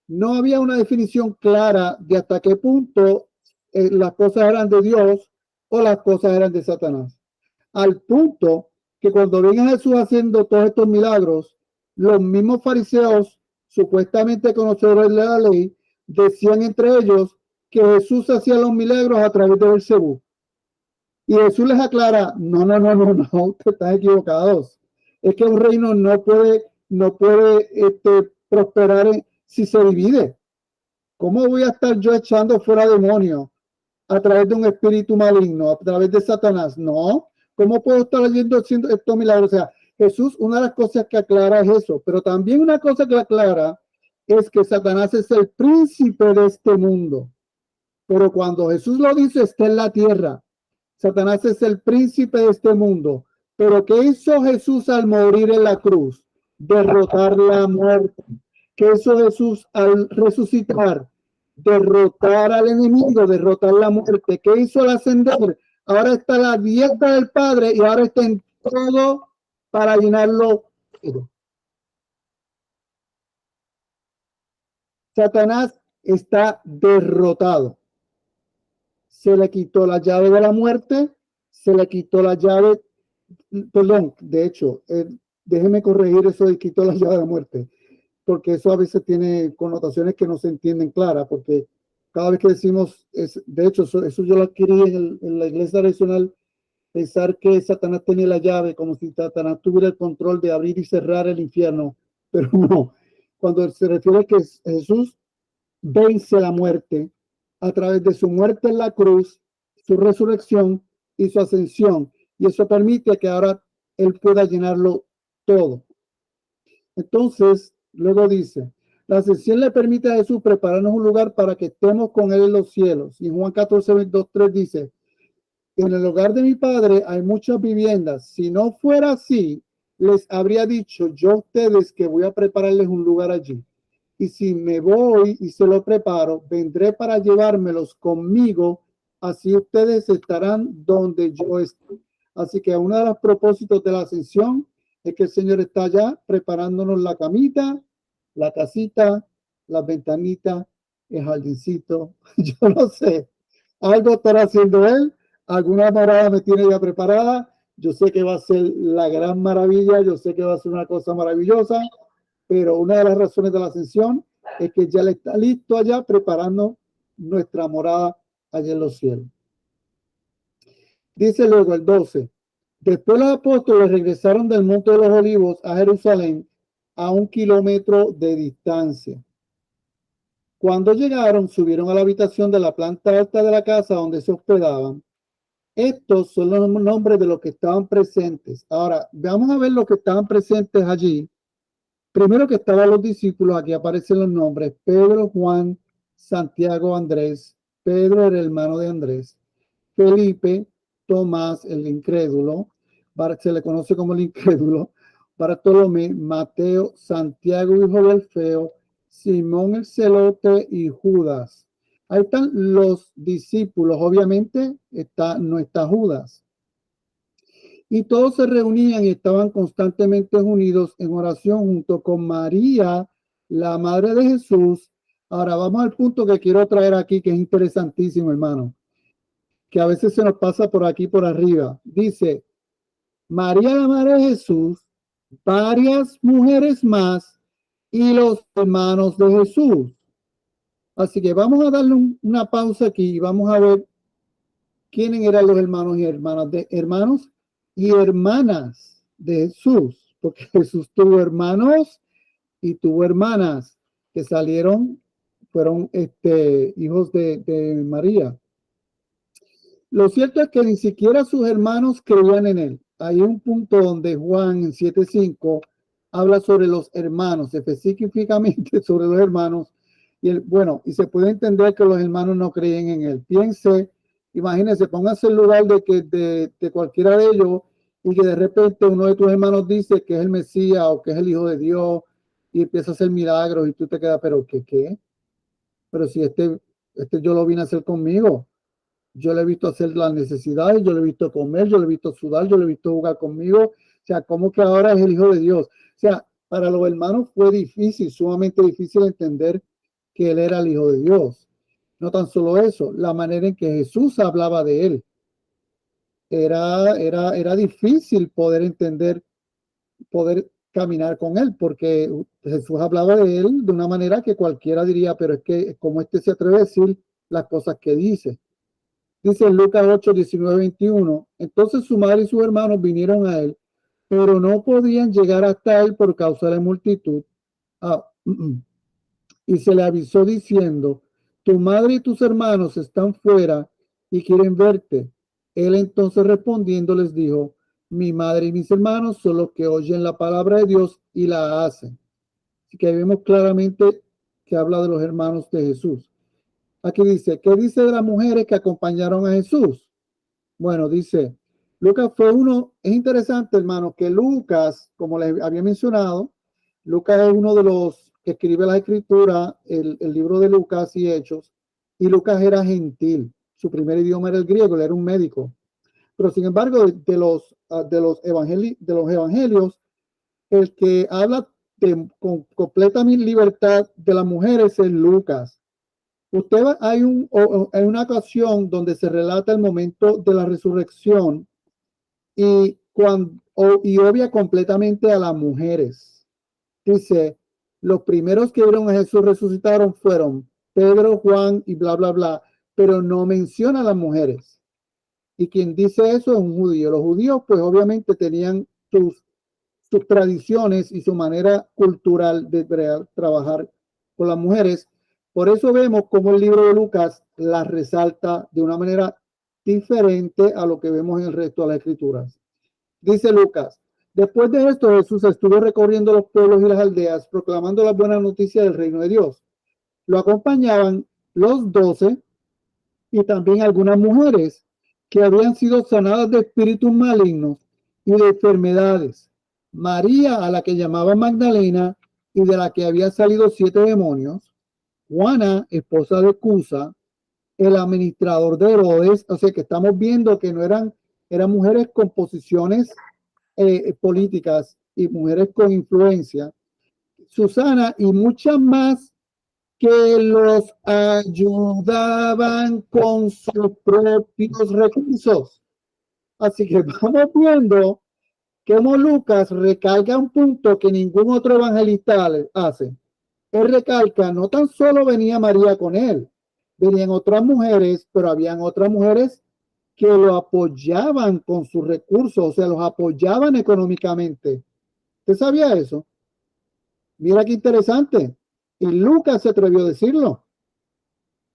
No había una definición clara de hasta qué punto las cosas eran de Dios o las cosas eran de Satanás. Al punto que cuando ven a Jesús haciendo todos estos milagros, los mismos fariseos, supuestamente conocedores de la ley, decían entre ellos que Jesús hacía los milagros a través de Beelzebú. Y Jesús les aclara, no, ustedes están equivocados. Es que un reino no puede prosperar si se divide. ¿Cómo voy a estar yo echando fuera demonios a través de un espíritu maligno, a través de Satanás? No. ¿Cómo puedo estar haciendo estos milagros? O sea, Jesús, una de las cosas que aclara es eso, pero también una cosa que aclara es que Satanás es el príncipe de este mundo. Pero cuando Jesús lo dice, está en la tierra. Satanás es el príncipe de este mundo. Pero ¿qué hizo Jesús al morir en la cruz? Derrotar la muerte. ¿Qué hizo Jesús al resucitar? Derrotar al enemigo, derrotar la muerte. ¿Qué hizo al ascender? Ahora está a la diestra del Padre y ahora está en todo para llenarlo todo. Satanás está derrotado. Se le quitó la llave de la muerte, se le quitó la llave, perdón, de hecho, déjeme corregir eso de quitó la llave de la muerte, porque eso a veces tiene connotaciones que no se entienden claras, porque cada vez que decimos, de hecho, eso yo lo adquirí en la iglesia tradicional, pensar que Satanás tenía la llave, como si Satanás tuviera el control de abrir y cerrar el infierno, pero no. Cuando se refiere a que Jesús vence la muerte a través de su muerte en la cruz, su resurrección y su ascensión, y eso permite que ahora Él pueda llenarlo todo. Entonces, luego dice, la ascensión le permite a Jesús prepararnos un lugar para que estemos con Él en los cielos. Y Juan 14, 2-3 dice, en el hogar de mi Padre hay muchas viviendas. Si no fuera así, les habría dicho yo a ustedes que voy a prepararles un lugar allí. Y si me voy y se lo preparo, vendré para llevármelos conmigo, así ustedes estarán donde yo estoy. Así que uno de los propósitos de la ascensión es que el Señor está allá preparándonos la camita, la casita, las ventanitas, el jardincito. Yo no sé, algo estará haciendo Él, alguna morada me tiene ya preparada. Yo sé que va a ser la gran maravilla, yo sé que va a ser una cosa maravillosa, pero una de las razones de la ascensión es que ya le está listo allá preparando nuestra morada allá en los cielos. Dice luego el 12. Después los apóstoles regresaron del Monte de los Olivos a Jerusalén a 1 kilómetro de distancia. Cuando llegaron, subieron a la habitación de la planta alta de la casa donde se hospedaban. Estos son los nombres de los que estaban presentes. Ahora, vamos a ver los que estaban presentes allí. Primero que estaban los discípulos, aquí aparecen los nombres: Pedro, Juan, Santiago, Andrés. Pedro era el hermano de Andrés. Felipe, Tomás, el incrédulo, se le conoce como el incrédulo. Bartolomé, Mateo, Santiago, hijo del Feo, Simón el celote y Judas. Ahí están los discípulos. Obviamente no está Judas. Y todos se reunían y estaban constantemente unidos en oración junto con María, la madre de Jesús. Ahora vamos al punto que quiero traer aquí, que es interesantísimo, hermano, que a veces se nos pasa por aquí, por arriba. Dice, María, la madre de Jesús, varias mujeres más y los hermanos de Jesús. Así que vamos a darle una pausa aquí y vamos a ver quiénes eran los hermanos y hermanas de hermanos y hermanas de Jesús, porque Jesús tuvo hermanos y tuvo hermanas que fueron hijos de María. Lo cierto es que ni siquiera sus hermanos creían en él. Hay un punto donde Juan en 7:5 habla sobre los hermanos, específicamente sobre los hermanos. Y se puede entender que los hermanos no creían en él. Imagínense, pónganse en lugar de cualquiera de ellos y que de repente uno de tus hermanos dice que es el Mesías o que es el Hijo de Dios y empieza a hacer milagros y tú te quedas, pero ¿qué? Pero si este yo lo vine a hacer conmigo. Yo le he visto hacer las necesidades, yo le he visto comer, yo le he visto sudar, yo le he visto jugar conmigo. O sea, ¿cómo que ahora es el Hijo de Dios? O sea, para los hermanos fue difícil, sumamente difícil entender que él era el Hijo de Dios. No tan solo eso, la manera en que Jesús hablaba de él. Era difícil poder entender, poder caminar con él, porque Jesús hablaba de él de una manera que cualquiera diría, pero es que como se atreve a decir las cosas que dice. Dice en Lucas 8, 19, 21. Entonces su madre y sus hermanos vinieron a él, pero no podían llegar hasta él por causa de la multitud. Y se le avisó diciendo, tu madre y tus hermanos están fuera y quieren verte. Él entonces respondiendo les dijo, mi madre y mis hermanos son los que oyen la palabra de Dios y la hacen. Así que vemos claramente que habla de los hermanos de Jesús. Aquí dice, ¿qué dice de las mujeres que acompañaron a Jesús? Bueno, dice, Lucas es interesante, hermano, que Lucas, como les había mencionado, Lucas es uno de los que escribe la escritura, el libro de Lucas y Hechos, y Lucas era gentil, su primer idioma era el griego, él era un médico. Pero sin embargo, de los evangelios, el que habla con completa libertad de las mujeres es Lucas. Hay una ocasión donde se relata el momento de la resurrección y obvia completamente a las mujeres. Dice, los primeros que vieron a Jesús resucitaron fueron Pedro, Juan y bla, bla, bla, pero no menciona a las mujeres. Y quien dice eso es un judío. Los judíos, pues obviamente tenían sus tradiciones y su manera cultural de trabajar con las mujeres. Por eso vemos cómo el libro de Lucas las resalta de una manera diferente a lo que vemos en el resto de las escrituras. Dice Lucas, después de esto Jesús estuvo recorriendo los pueblos y las aldeas, proclamando las buenas noticias del reino de Dios. Lo acompañaban los 12 y también algunas mujeres que habían sido sanadas de espíritus malignos y de enfermedades. María, a la que llamaban Magdalena y de la que había salido 7 demonios, Juana, esposa de Cusa, el administrador de Herodes. O sea que estamos viendo que no eran mujeres con posiciones políticas y mujeres con influencia. Susana y muchas más que los ayudaban con sus propios recursos. Así que vamos viendo cómo Lucas recalca un punto que ningún otro evangelista hace. Él recalca, no tan solo venía María con él, venían otras mujeres, pero habían otras mujeres que lo apoyaban con sus recursos, o sea, los apoyaban económicamente. ¿Usted sabía eso? Mira qué interesante. Y Lucas se atrevió a decirlo.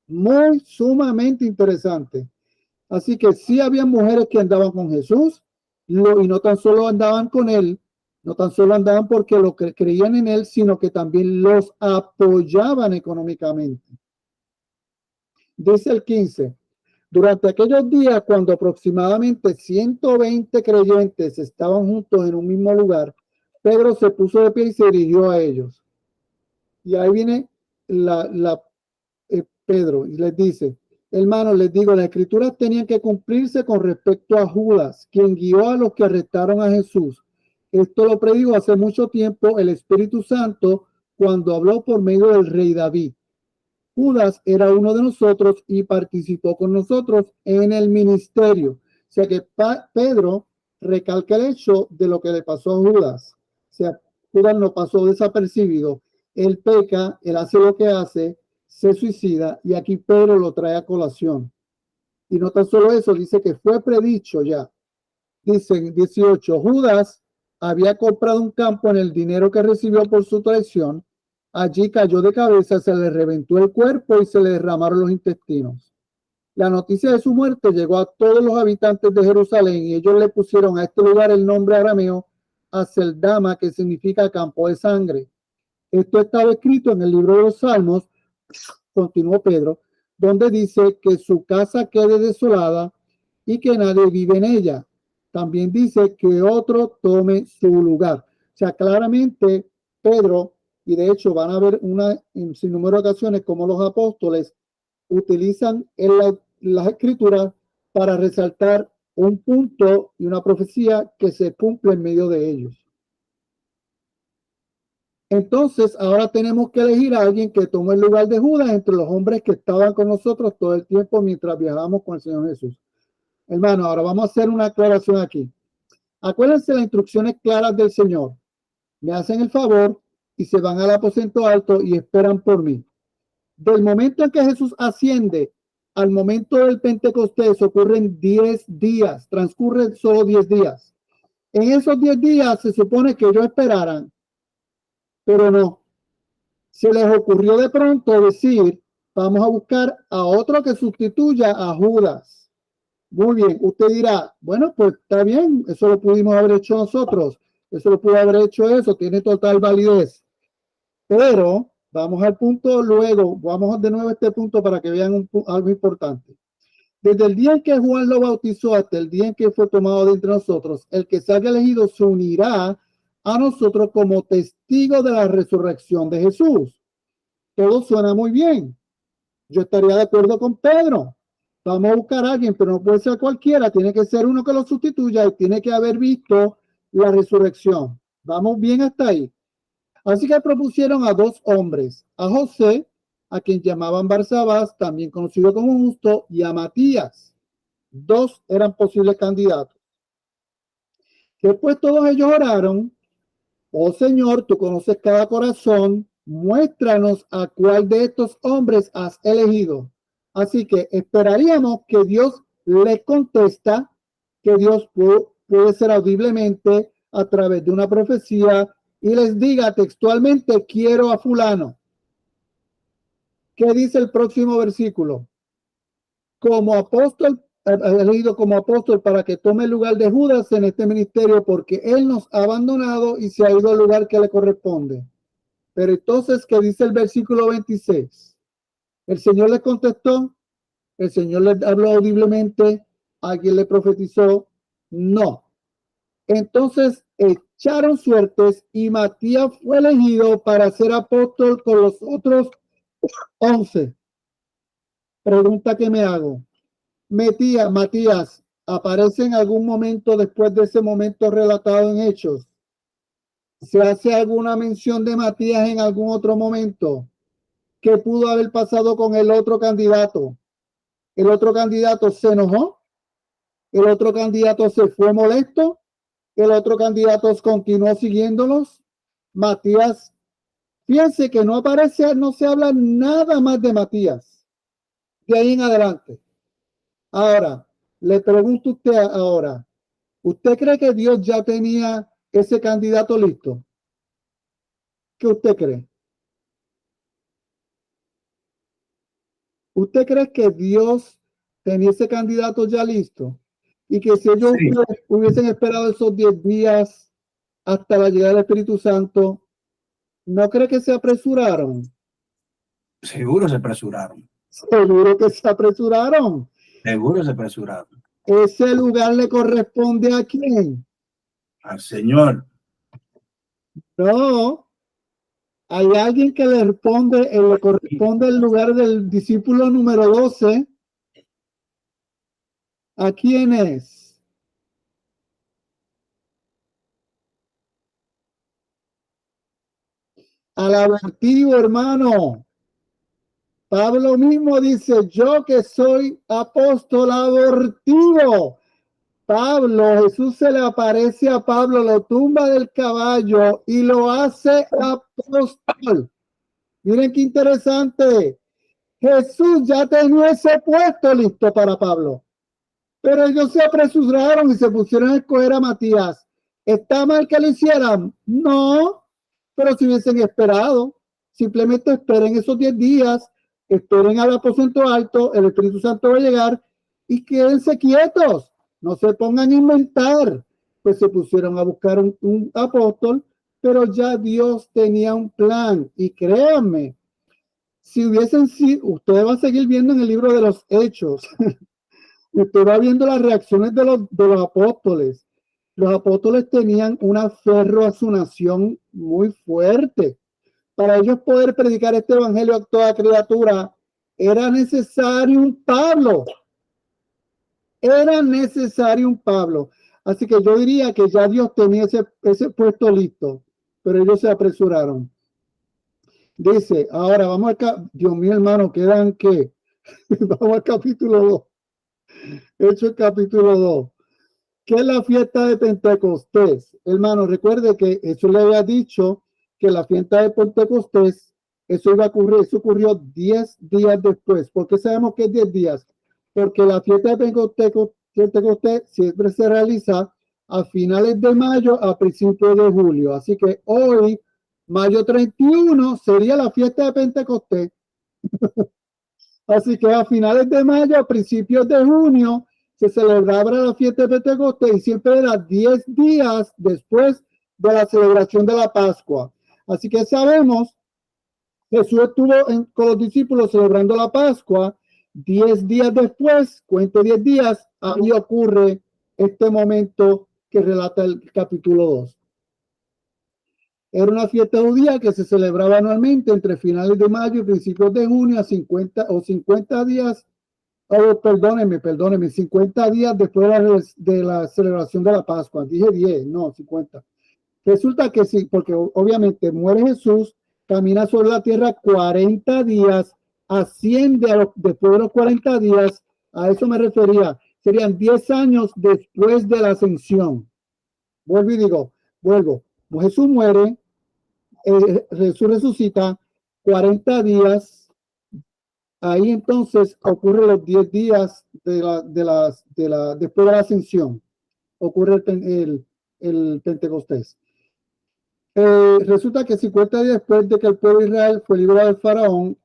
Muy sumamente interesante. Así que sí había mujeres que andaban con Jesús y no tan solo andaban con él, no tan solo andaban porque lo creían en él, sino que también los apoyaban económicamente. Dice el 15, durante aquellos días cuando aproximadamente 120 creyentes estaban juntos en un mismo lugar, Pedro se puso de pie y se dirigió a ellos. Y ahí viene Pedro y les dice, hermanos, les digo, las escrituras tenían que cumplirse con respecto a Judas, quien guió a los que arrestaron a Jesús. Esto lo predijo hace mucho tiempo el Espíritu Santo cuando habló por medio del rey David. Judas era uno de nosotros y participó con nosotros en el ministerio. O sea que Pedro recalca el hecho de lo que le pasó a Judas. O sea, Judas no pasó desapercibido. Él peca, él hace lo que hace, se suicida, y aquí Pedro lo trae a colación. Y no tan solo eso, dice que fue predicho ya. Dicen 18, Judas había comprado un campo en el dinero que recibió por su traición. Allí cayó de cabeza, se le reventó el cuerpo y se le derramaron los intestinos. La noticia de su muerte llegó a todos los habitantes de Jerusalén y ellos le pusieron a este lugar el nombre arameo Aceldama, que significa campo de sangre. Esto estaba escrito en el libro de los Salmos, continuó Pedro, donde dice que su casa quede desolada y que nadie vive en ella. También dice que otro tome su lugar. O sea, claramente Pedro, y de hecho van a ver un sinnúmero de ocasiones como los apóstoles utilizan las escrituras para resaltar un punto y una profecía que se cumple en medio de ellos. Entonces, ahora tenemos que elegir a alguien que tome el lugar de Judas entre los hombres que estaban con nosotros todo el tiempo mientras viajamos con el Señor Jesús. Hermano, ahora vamos a hacer una aclaración aquí. Acuérdense las instrucciones claras del Señor. Me hacen el favor y se van al aposento alto y esperan por mí. Del momento en que Jesús asciende al momento del Pentecostés ocurren 10 días, transcurren solo 10 días. En esos 10 días se supone que ellos esperaran, pero no. Se les ocurrió de pronto decir, vamos a buscar a otro que sustituya a Judas. Muy bien, usted dirá, bueno, pues está bien, eso lo pudimos haber hecho nosotros, eso lo pudo haber hecho eso, tiene total validez. Pero vamos al punto luego, vamos de nuevo a este punto para que vean algo importante. Desde el día en que Juan lo bautizó hasta el día en que fue tomado de entre nosotros, el que se haya elegido se unirá a nosotros como testigo de la resurrección de Jesús. Todo suena muy bien. Yo estaría de acuerdo con Pedro. Vamos a buscar a alguien, pero no puede ser cualquiera. Tiene que ser uno que lo sustituya y tiene que haber visto la resurrección. Vamos bien hasta ahí. Así que propusieron a dos hombres, a José, a quien llamaban Barsabás, también conocido como Justo, y a Matías. Dos eran posibles candidatos. Después todos ellos oraron, oh Señor, tú conoces cada corazón, muéstranos a cuál de estos hombres has elegido. Así que esperaríamos que Dios le contesta, que Dios puede ser audiblemente a través de una profecía y les diga textualmente, quiero a fulano. ¿Qué dice el próximo versículo? Como apóstol, elegido como apóstol para que tome el lugar de Judas en este ministerio, porque él nos ha abandonado y se ha ido al lugar que le corresponde. Pero entonces, ¿qué dice el versículo 26? El Señor le contestó, el Señor le habló audiblemente, alguien le profetizó, no. Entonces echaron suertes y Matías fue elegido para ser apóstol con los otros 11. Pregunta que me hago. Matías, ¿aparece en algún momento después de ese momento relatado en Hechos? ¿Se hace alguna mención de Matías en algún otro momento? ¿Qué pudo haber pasado con el otro candidato? ¿El otro candidato se enojó? ¿El otro candidato se fue molesto? ¿El otro candidato continuó siguiéndolos? Matías, fíjense que no aparece, no se habla nada más de Matías. De ahí en adelante. Ahora, le pregunto a usted ahora, ¿usted cree que Dios ya tenía ese candidato listo? ¿Qué usted cree? ¿Usted cree que Dios tenía ese candidato ya listo? Y que si ellos hubiesen esperado esos 10 días hasta la llegada del Espíritu Santo, ¿no cree que se apresuraron? Seguro se apresuraron. Seguro que se apresuraron. Seguro se apresuraron. ¿Ese lugar le corresponde a quién? Al Señor. No. Hay alguien que le corresponde el lugar del discípulo número 12. ¿A quién es? Al abortivo, hermano. Pablo mismo dice, yo que soy apóstol abortivo. Pablo, Jesús se le aparece a Pablo, lo tumba del caballo y lo hace apóstol. Miren qué interesante. Jesús ya tenía ese puesto listo para Pablo, pero ellos se apresuraron y se pusieron a escoger a Matías. ¿Está mal que lo hicieran? No, pero si hubiesen esperado, simplemente esperen esos 10 días, esperen al aposento alto, el Espíritu Santo va a llegar y quédense quietos, no se pongan a inventar. Pues se pusieron a buscar un apóstol, pero ya Dios tenía un plan y créanme, si hubiesen sido, usted va a seguir viendo en el libro de los Hechos, usted va viendo las reacciones de los apóstoles. Los apóstoles tenían un aferro a su nación muy fuerte. Para ellos poder predicar este evangelio a toda criatura, era necesario un Pablo. Era necesario un Pablo. Así que yo diría que ya Dios tenía ese puesto listo, pero ellos se apresuraron. Dice, ahora vamos acá, Dios mío, hermano, quedan que vamos al capítulo 2. Hechos capítulo 2. ¿Qué es la fiesta de Pentecostés? Hermano, recuerde que eso le había dicho que la fiesta de Pentecostés, eso iba a ocurrir, eso ocurrió 10 días después. ¿Por qué sabemos que es 10 días? Porque la fiesta de Pentecostés siempre se realiza a finales de mayo, a principios de julio. Así que hoy, mayo 31, sería la fiesta de Pentecostés. Así que a finales de mayo, a principios de junio, se celebraba la fiesta de Pentecostés y siempre era 10 días después de la celebración de la Pascua. Así que sabemos, Jesús estuvo con los discípulos celebrando la Pascua. 10 días después, cuente 10 días, ahí ocurre este momento que relata el capítulo 2. Era una fiesta judía que se celebraba anualmente entre finales de mayo y principios de junio a 50 días, perdóneme, 50 días después de la celebración de la Pascua. Dije 10, no, 50. Resulta que sí, porque obviamente muere Jesús, camina sobre la tierra 40 días, asciende después de los 40 días, a eso me refería, serían 10 años después de la ascensión. Vuelvo. Jesús muere, Jesús resucita 40 días, ahí entonces ocurre los 10 días después de la ascensión, ocurre el Pentecostés. Resulta que 50 días después de que el pueblo de Israel fue librado del faraón,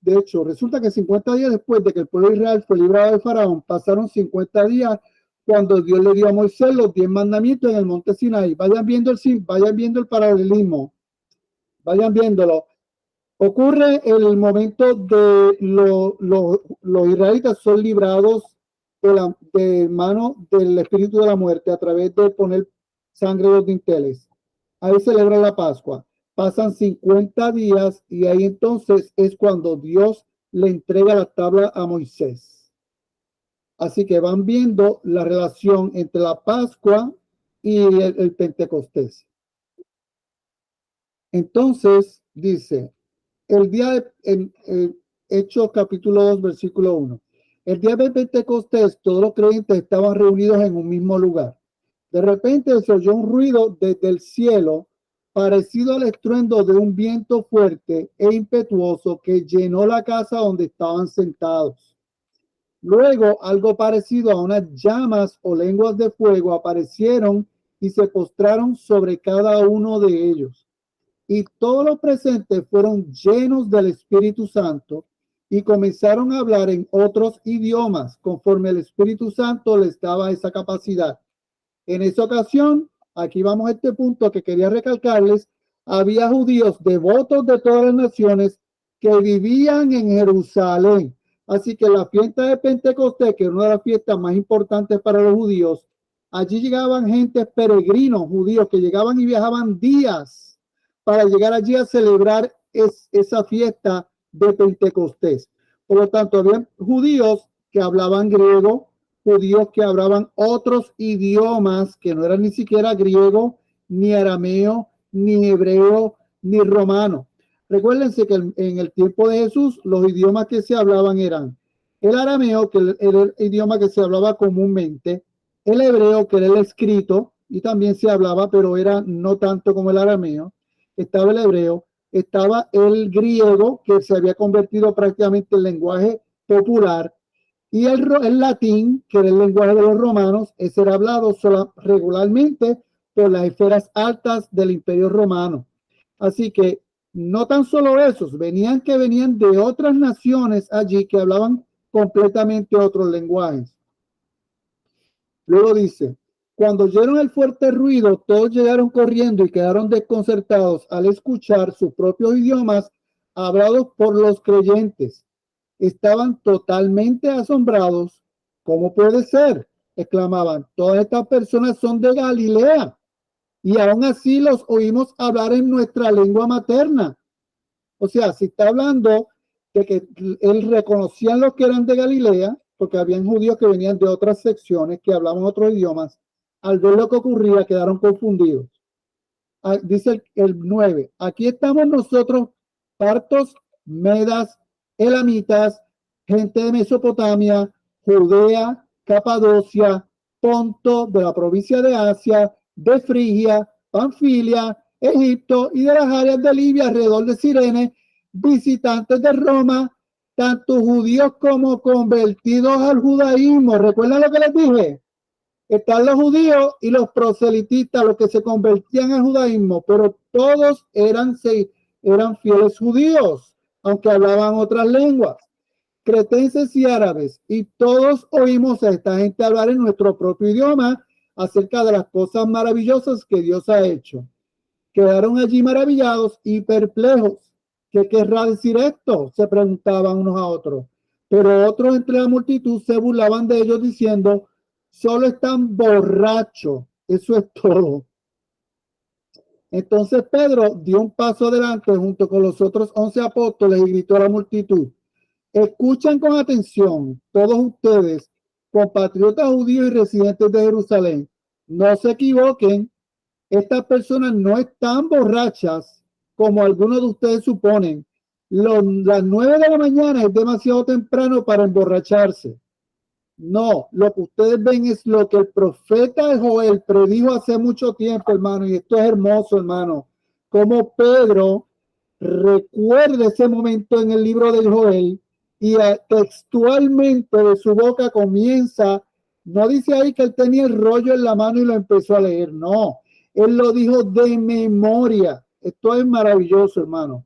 de hecho, resulta que 50 días después de que el pueblo de Israel fue librado del faraón, pasaron 50 días cuando Dios le dio a Moisés los 10 mandamientos en el monte Sinaí. Vayan viendo el paralelismo, vayan viéndolo. Ocurre el momento de los israelitas son librados de mano del espíritu de la muerte a través de poner sangre de los dinteles. Ahí celebra la Pascua. Pasan 50 días y ahí entonces es cuando Dios le entrega la tabla a Moisés. Así que van viendo la relación entre la Pascua y el Pentecostés. Entonces dice, el día de Hechos capítulo 2, versículo 1. El día de Pentecostés, todos los creyentes estaban reunidos en un mismo lugar. De repente se oyó un ruido desde el cielo, parecido al estruendo de un viento fuerte e impetuoso que llenó la casa donde estaban sentados. Luego, algo parecido a unas llamas o lenguas de fuego aparecieron y se postraron sobre cada uno de ellos. Y todos los presentes fueron llenos del Espíritu Santo y comenzaron a hablar en otros idiomas, conforme el Espíritu Santo les daba esa capacidad. En esa ocasión, aquí vamos a este punto que quería recalcarles, había judíos devotos de todas las naciones que vivían en Jerusalén. Así que la fiesta de Pentecostés, que es una de las fiestas más importantes para los judíos, allí llegaban gente peregrinos judíos que llegaban y viajaban días para llegar allí a celebrar esa fiesta de Pentecostés. Por lo tanto, había judíos que hablaban griego, judíos que hablaban otros idiomas que no eran ni siquiera griego, ni arameo, ni hebreo, ni romano. Recuérdense que en el tiempo de Jesús los idiomas que se hablaban eran el arameo, que era el idioma que se hablaba comúnmente, el hebreo, que era el escrito, y también se hablaba, pero era no tanto como el arameo. Estaba el hebreo, estaba el griego, que se había convertido prácticamente en lenguaje popular, y el latín, que era el lenguaje de los romanos. Ese era hablado regularmente por las esferas altas del Imperio Romano. Así que no tan solo esos, venían de otras naciones allí que hablaban completamente otros lenguajes. Luego dice, cuando oyeron el fuerte ruido, todos llegaron corriendo y quedaron desconcertados al escuchar sus propios idiomas hablados por los creyentes. Estaban totalmente asombrados. ¿Cómo puede ser?, exclamaban. Todas estas personas son de Galilea y aún así los oímos hablar en nuestra lengua materna. O sea, si está hablando de que él reconocían los que eran de Galilea, porque habían judíos que venían de otras secciones que hablaban otros idiomas, al ver lo que ocurría quedaron confundidos. Dice el 9, aquí estamos nosotros, partos, medas, elamitas, gente de Mesopotamia, Judea, Capadocia, Ponto, de la provincia de Asia, de Frigia, Panfilia, Egipto y de las áreas de Libia alrededor de Cirene, visitantes de Roma, tanto judíos como convertidos al judaísmo. ¿Recuerdan lo que les dije? Están los judíos y los proselitistas, los que se convertían al judaísmo, pero todos eran fieles judíos, aunque hablaban otras lenguas, cretenses y árabes, y todos oímos a esta gente hablar en nuestro propio idioma acerca de las cosas maravillosas que Dios ha hecho. Quedaron allí maravillados y perplejos. ¿Qué querrá decir esto?, se preguntaban unos a otros. Pero otros entre la multitud se burlaban de ellos diciendo, solo están borrachos, eso es todo. Entonces Pedro dio un paso adelante junto con los otros 11 apóstoles y gritó a la multitud, escuchen con atención todos ustedes, compatriotas judíos y residentes de Jerusalén, no se equivoquen, estas personas no están borrachas como algunos de ustedes suponen. Las 9 de la mañana es demasiado temprano para emborracharse. No, lo que ustedes ven es lo que el profeta Joel predijo hace mucho tiempo, hermano, y esto es hermoso, hermano. Como Pedro recuerda ese momento en el libro de Joel y textualmente de su boca comienza, no dice ahí que él tenía el rollo en la mano y lo empezó a leer, no, él lo dijo de memoria. Esto es maravilloso, hermano.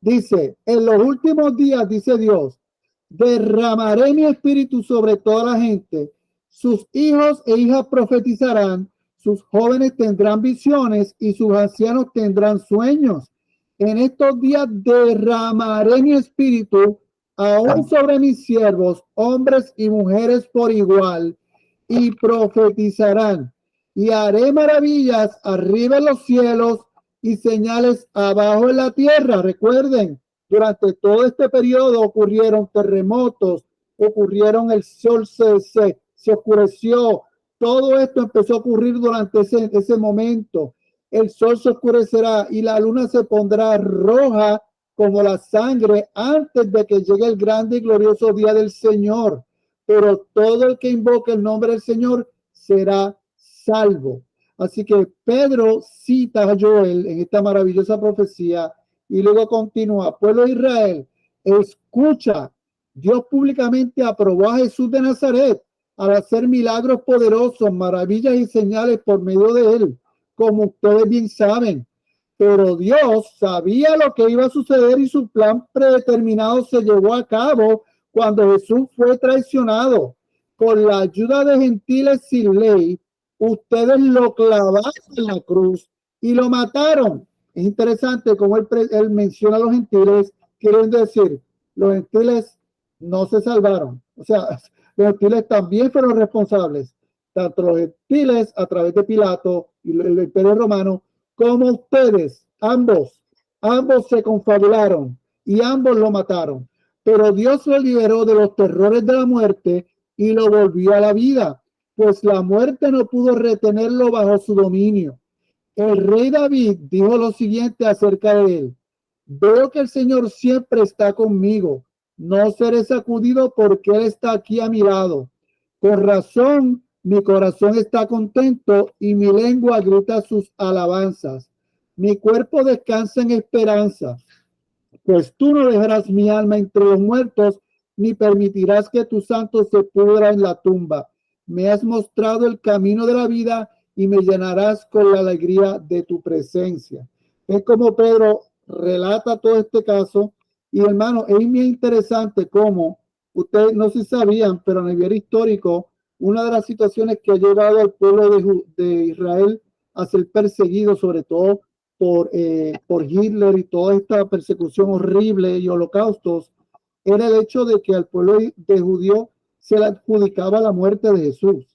Dice, en los últimos días, dice Dios, derramaré mi espíritu sobre toda la gente. Sus hijos e hijas profetizarán, sus jóvenes tendrán visiones y sus ancianos tendrán sueños. En estos días derramaré mi espíritu aún sobre mis siervos, hombres y mujeres por igual, y profetizarán. Y haré maravillas arriba en los cielos y señales abajo en la tierra. Recuerden, durante todo este periodo ocurrieron terremotos, el sol se oscureció. Todo esto empezó a ocurrir durante ese momento. El sol se oscurecerá y la luna se pondrá roja como la sangre antes de que llegue el grande y glorioso día del Señor. Pero todo el que invoque el nombre del Señor será salvo. Así que Pedro cita a Joel en esta maravillosa profecía y luego continúa, pueblo de Israel, escucha, Dios públicamente aprobó a Jesús de Nazaret al hacer milagros poderosos, maravillas y señales por medio de él, como ustedes bien saben. Pero Dios sabía lo que iba a suceder y su plan predeterminado se llevó a cabo cuando Jesús fue traicionado. Con la ayuda de gentiles sin ley, ustedes lo clavaron en la cruz y lo mataron. Es interesante como él menciona a los gentiles, quieren decir, los gentiles no se salvaron. O sea, los gentiles también fueron responsables, tanto los gentiles a través de Pilato y el Imperio Romano, como ustedes, ambos se confabularon y ambos lo mataron. Pero Dios lo liberó de los terrores de la muerte y lo volvió a la vida, pues la muerte no pudo retenerlo bajo su dominio. El rey David dijo lo siguiente acerca de él: veo que el Señor siempre está conmigo, no seré sacudido porque él está aquí a mi lado. Con razón Mi corazón está contento y mi lengua grita sus alabanzas. Mi cuerpo descansa en esperanza, pues tú no dejarás mi alma entre los muertos, ni permitirás que tu santo se pudra en la tumba. Me has mostrado el camino de la vida y me llenarás con la alegría de tu presencia. Es como Pedro relata todo este caso. Y hermano, es muy interesante cómo, ustedes no sé si sabían, pero a nivel histórico, una de las situaciones que ha llevado al pueblo de Israel a ser perseguido, sobre todo por Hitler y toda esta persecución horrible y holocaustos, era el hecho de que al pueblo de judío se le adjudicaba la muerte de Jesús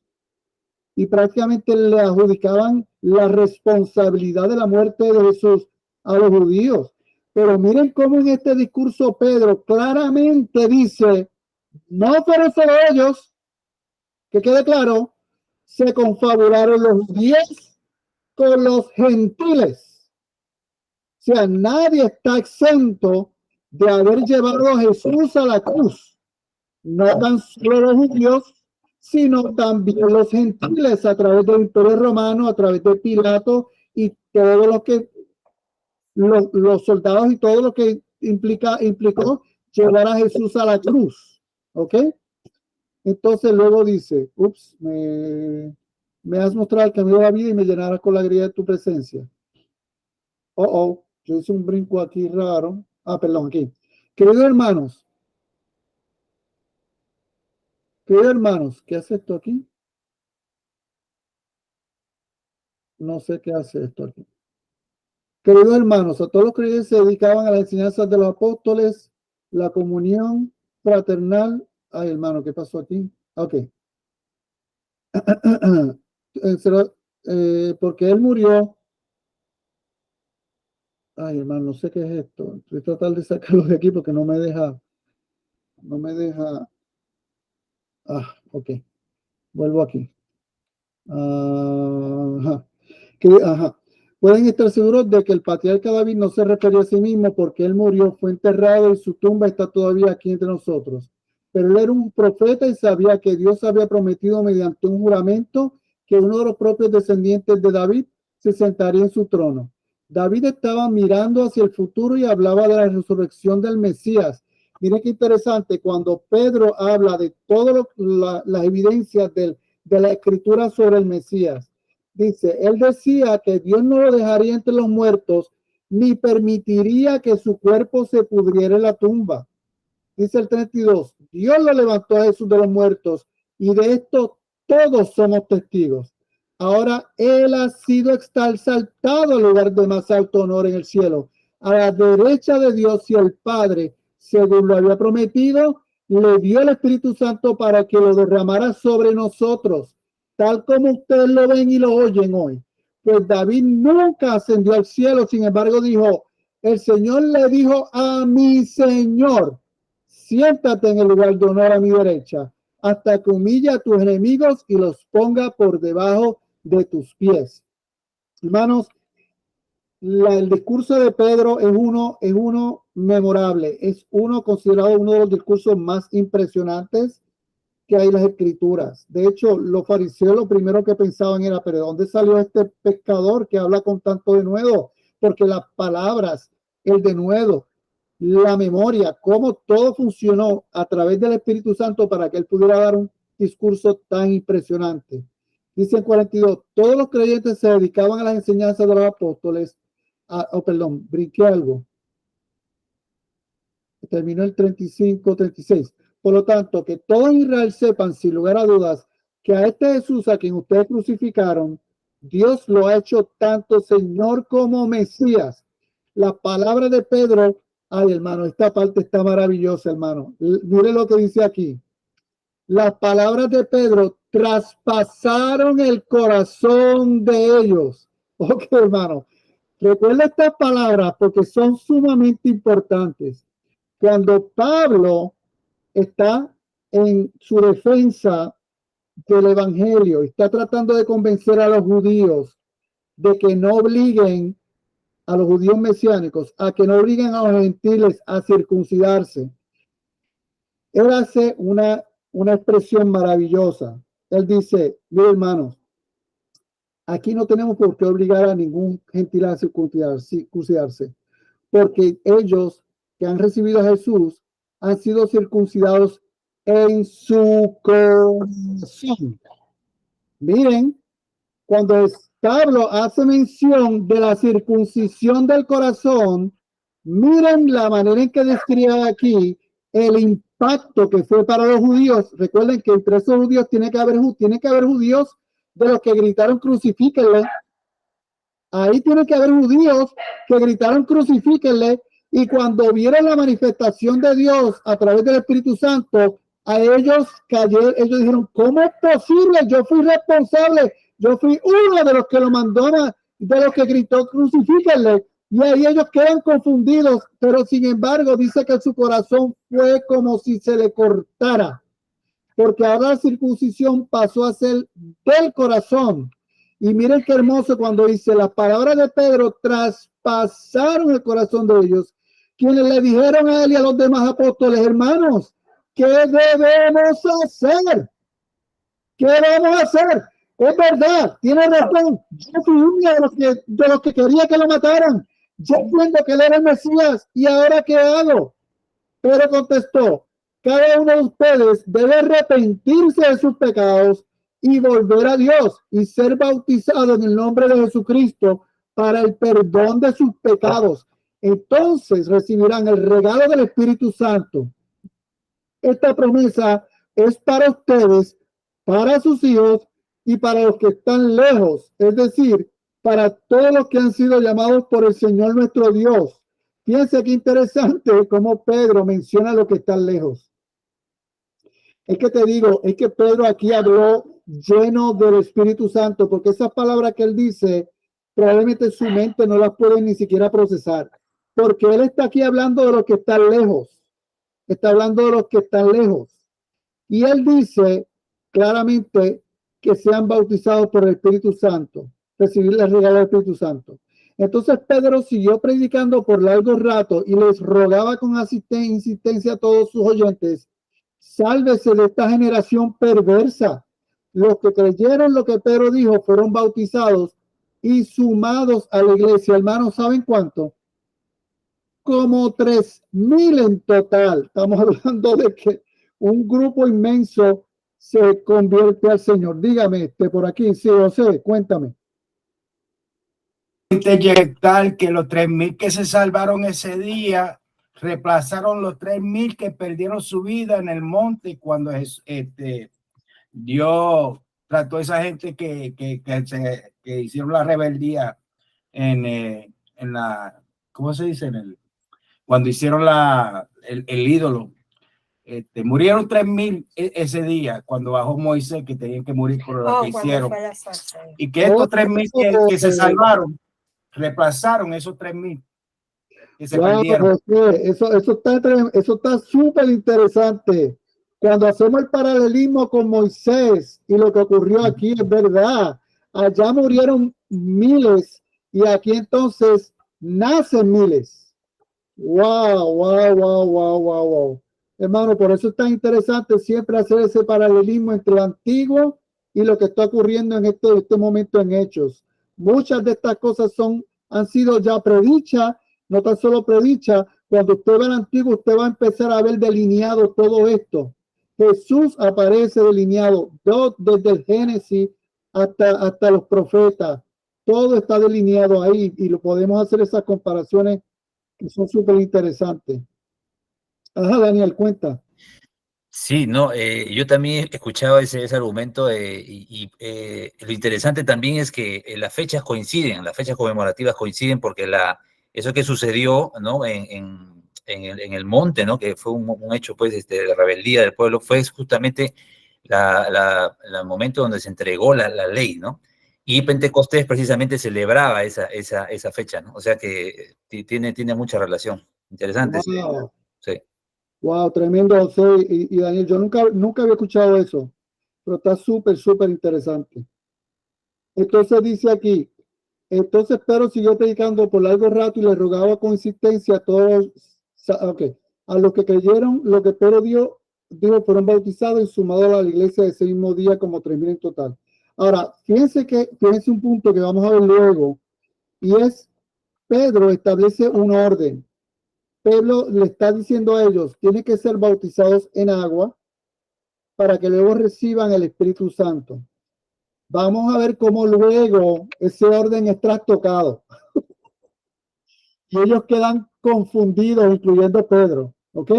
y prácticamente le adjudicaban la responsabilidad de la muerte de Jesús a los judíos. Pero miren cómo en este discurso Pedro claramente dice, no fueron solo ellos, que quede claro, se confabularon los judíos con los gentiles. O sea, nadie está exento de haber llevado a Jesús a la cruz. No tan solo los judíos, sino también los gentiles a través del Imperio Romano, a través de Pilato y todo lo que los soldados y todo lo que implicó llevar a Jesús a la cruz. ¿Ok? Entonces luego dice, me has mostrado el camino de la vida y me llenarás con la alegría de tu presencia. Yo hice un brinco aquí raro. Perdón, aquí. Queridos hermanos, ¿qué hace esto aquí? No sé qué hace esto aquí. Queridos hermanos, a todos los creyentes se dedicaban a las enseñanzas de los apóstoles, la comunión fraternal. Ay, hermano, ¿qué pasó aquí? Ok. Porque él murió. Ay, hermano, no sé qué es esto. Estoy tratando de sacarlo de aquí porque no me deja. Ok. Vuelvo aquí. Pueden estar seguros de que el patriarca David no se refería a sí mismo porque él murió, fue enterrado y su tumba está todavía aquí entre nosotros. Pero él era un profeta y sabía que Dios había prometido mediante un juramento que uno de los propios descendientes de David se sentaría en su trono. David estaba mirando hacia el futuro y hablaba de la resurrección del Mesías. Miren qué interesante, cuando Pedro habla de todas las evidencias de la escritura sobre el Mesías, dice, él decía que Dios no lo dejaría entre los muertos, ni permitiría que su cuerpo se pudriera en la tumba. Dice el 32, Dios lo levantó a Jesús de los muertos, y de esto todos somos testigos. Ahora él ha sido exaltado al lugar de más alto honor en el cielo, a la derecha de Dios, y el Padre, según lo había prometido, le dio el Espíritu Santo para que lo derramara sobre nosotros, tal como ustedes lo ven y lo oyen hoy. Pues David nunca ascendió al cielo, sin embargo dijo, el Señor le dijo a mi Señor, siéntate en el lugar de honor a mi derecha, hasta que humille a tus enemigos y los ponga por debajo de tus pies. Hermanos, el discurso de Pedro es uno memorable, es considerado uno de los discursos más impresionantes que hay en las escrituras. De hecho, los fariseos lo primero que pensaban era, pero ¿de dónde salió este pescador que habla con tanto denuedo? Porque las palabras, el denuedo, la memoria, cómo todo funcionó a través del Espíritu Santo para que él pudiera dar un discurso tan impresionante. Dice en 42, todos los creyentes se dedicaban a las enseñanzas de los apóstoles. Brinqué algo. Terminó el 35, 36. Por lo tanto, que todo Israel sepan, sin lugar a dudas, que a este Jesús a quien ustedes crucificaron, Dios lo ha hecho tanto Señor como Mesías. La palabra de Pedro, ay hermano, esta parte está maravillosa, hermano. Mire lo que dice aquí. Las palabras de Pedro traspasaron el corazón de ellos. Ok, hermano. Recuerda estas palabras porque son sumamente importantes. Cuando Pablo está en su defensa del evangelio, está tratando de convencer a los judíos de que no obliguen a los judíos mesiánicos, a que no obliguen a los gentiles a circuncidarse. Él hace una expresión maravillosa. Él dice, mire hermanos, aquí no tenemos por qué obligar a ningún gentil a circuncidarse, porque ellos que han recibido a Jesús han sido circuncidados en su corazón. Miren, cuando Pablo hace mención de la circuncisión del corazón, miren la manera en que describe aquí el impacto que fue para los judíos. Recuerden que entre esos judíos tiene que haber judíos de los que gritaron crucifíquenle. Ahí tiene que haber judíos que gritaron crucifíquenle, y cuando vieron la manifestación de Dios a través del Espíritu Santo, a ellos ellos dijeron, ¿cómo es posible? Yo fui responsable, yo fui uno de los que lo mandó, de los que gritó crucifíquenle. Y ahí ellos quedan confundidos, pero sin embargo dice que su corazón fue como si se le cortara, porque ahora la circuncisión pasó a ser del corazón. Y miren qué hermoso cuando dice, las palabras de Pedro traspasaron el corazón de ellos, quienes le dijeron a él y a los demás apóstoles, hermanos, ¿qué debemos hacer? ¿Qué debemos hacer? Es verdad, tiene razón. Yo fui uno de los que quería que lo mataran. Yo entiendo que él era el Mesías, ¿y ahora qué hago? Pero contestó, cada uno de ustedes debe arrepentirse de sus pecados y volver a Dios y ser bautizado en el nombre de Jesucristo para el perdón de sus pecados. Entonces recibirán el regalo del Espíritu Santo. Esta promesa es para ustedes, para sus hijos y para los que están lejos, es decir, para todos los que han sido llamados por el Señor nuestro Dios. Fíjense qué interesante cómo Pedro menciona lo que están lejos. Es que te digo, es que Pedro aquí habló lleno del Espíritu Santo, porque esas palabras que él dice, probablemente su mente no las puede ni siquiera procesar, porque él está aquí hablando de los que están lejos. Está hablando de los que están lejos. Y él dice claramente que sean bautizados por el Espíritu Santo, recibir el regalo del Espíritu Santo. Entonces Pedro siguió predicando por largo rato y les rogaba con insistencia a todos sus oyentes, sálvese de esta generación perversa. Los que creyeron lo que Pedro dijo fueron bautizados y sumados a la iglesia. Hermanos, ¿saben cuánto? Como 3,000 en total. Estamos hablando de que un grupo inmenso se convierte al Señor. Dígame, por aquí, sí, José, cuéntame. Tal que los 3,000 que se salvaron ese día reemplazaron los 3,000 que perdieron su vida en el monte cuando Dios trató a esa gente que hicieron la rebeldía en la, ¿cómo se dice? Cuando hicieron el ídolo. Murieron 3,000 ese día cuando bajó Moisés, que tenían que morir por lo que hicieron. Y que estos 3,000 que se salvaron reemplazaron esos 3,000 que se perdieron. José, eso está súper interesante. Cuando hacemos el paralelismo con Moisés y lo que ocurrió aquí, es verdad. Allá murieron miles y aquí entonces nacen miles. Wow. Hermano, por eso es tan interesante siempre hacer ese paralelismo entre lo antiguo y lo que está ocurriendo en este momento en Hechos. Muchas de estas cosas han sido ya predichas, no tan solo predichas. Cuando usted ve el antiguo, usted va a empezar a ver delineado todo esto. Jesús aparece delineado desde el Génesis hasta los profetas. Todo está delineado ahí y lo podemos hacer esas comparaciones que son súper interesantes. Ajá, Daniel, cuenta. Sí, no, yo también escuchaba ese argumento y lo interesante también es que las fechas coinciden, las fechas conmemorativas coinciden porque eso que sucedió, ¿no? en el monte, ¿no? Que fue un hecho, pues, de rebeldía del pueblo, fue justamente el momento donde se entregó la ley, ¿no? Y Pentecostés precisamente celebraba esa fecha, ¿no? O sea que tiene mucha relación. Interesante. Wow. Sí. Wow, tremendo, José y Daniel. Yo nunca había escuchado eso, pero está súper interesante. Entonces dice aquí, entonces Pedro siguió predicando por largo rato y le rogaba con insistencia a todos, a los que creyeron lo que Pedro fueron bautizados y sumados a la iglesia de ese mismo día como 3,000 en total. Ahora, fíjense un punto que vamos a ver luego, y es Pedro establece un orden. Pedro le está diciendo a ellos, tienen que ser bautizados en agua para que luego reciban el Espíritu Santo. Vamos a ver cómo luego ese orden es trastocado. Y ellos quedan confundidos, incluyendo Pedro, ¿ok?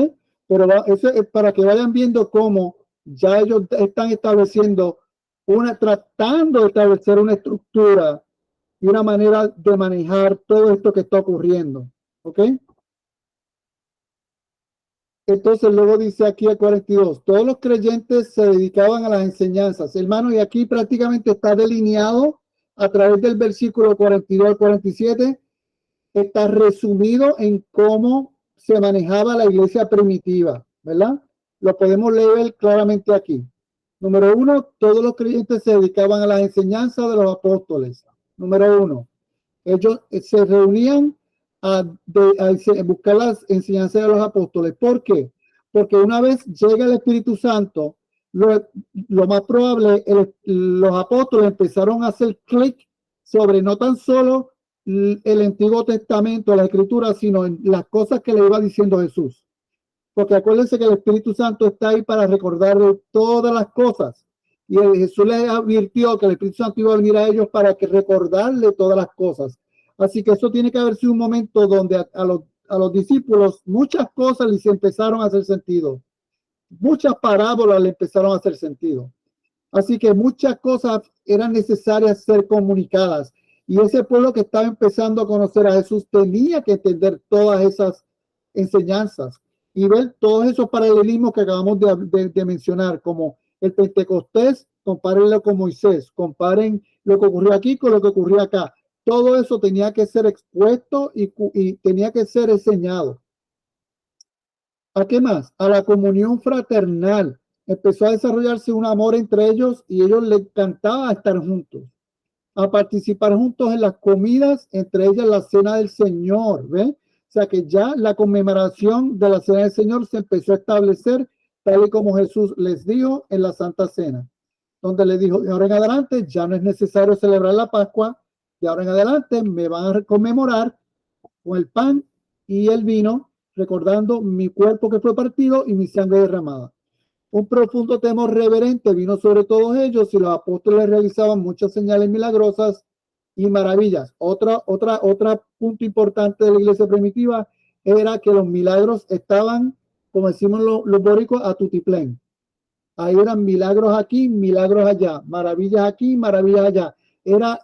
Pero eso es para que vayan viendo cómo ya ellos están tratando de establecer una estructura y una manera de manejar todo esto que está ocurriendo, ¿ok? Entonces luego dice aquí a 42, todos los creyentes se dedicaban a las enseñanzas, hermano, y aquí prácticamente está delineado a través del versículo 42 al 47, está resumido en cómo se manejaba la iglesia primitiva, ¿verdad? Lo podemos leer claramente aquí. Número 1, todos los creyentes se dedicaban a las enseñanzas de los apóstoles. Número 1, ellos se reunían a buscar las enseñanzas de los apóstoles. ¿Por qué? Porque una vez llega el Espíritu Santo, lo más probable, los apóstoles empezaron a hacer clic sobre no tan solo el Antiguo Testamento, la Escritura, sino en las cosas que le iba diciendo Jesús. Porque acuérdense que el Espíritu Santo está ahí para recordarle todas las cosas. Y Jesús les advirtió que el Espíritu Santo iba a venir a ellos para que recordarle todas las cosas. Así que eso tiene que haber sido un momento donde a los discípulos muchas cosas les empezaron a hacer sentido. Muchas parábolas le empezaron a hacer sentido. Así que muchas cosas eran necesarias ser comunicadas. Y ese pueblo que estaba empezando a conocer a Jesús tenía que entender todas esas enseñanzas y ver todos esos paralelismos que acabamos de mencionar, como el Pentecostés, compárenlo con Moisés, comparen lo que ocurrió aquí con lo que ocurrió acá. Todo eso tenía que ser expuesto y tenía que ser enseñado. ¿A qué más? A la comunión fraternal. Empezó a desarrollarse un amor entre ellos y ellos les encantaba estar juntos, a participar juntos en las comidas, entre ellas la cena del Señor. ¿Ven? O sea que ya la conmemoración de la cena del Señor se empezó a establecer tal y como Jesús les dijo en la Santa Cena, donde le dijo, de ahora en adelante ya no es necesario celebrar la Pascua, de ahora en adelante me van a conmemorar con el pan y el vino, recordando mi cuerpo que fue partido y mi sangre derramada. Un profundo temor reverente vino sobre todos ellos y los apóstoles realizaban muchas señales milagrosas y maravillas. Otro punto importante de la iglesia primitiva era que los milagros estaban, como decimos los bóricos, a tutiplén. Ahí eran milagros aquí, milagros allá, maravillas aquí, maravillas allá. Era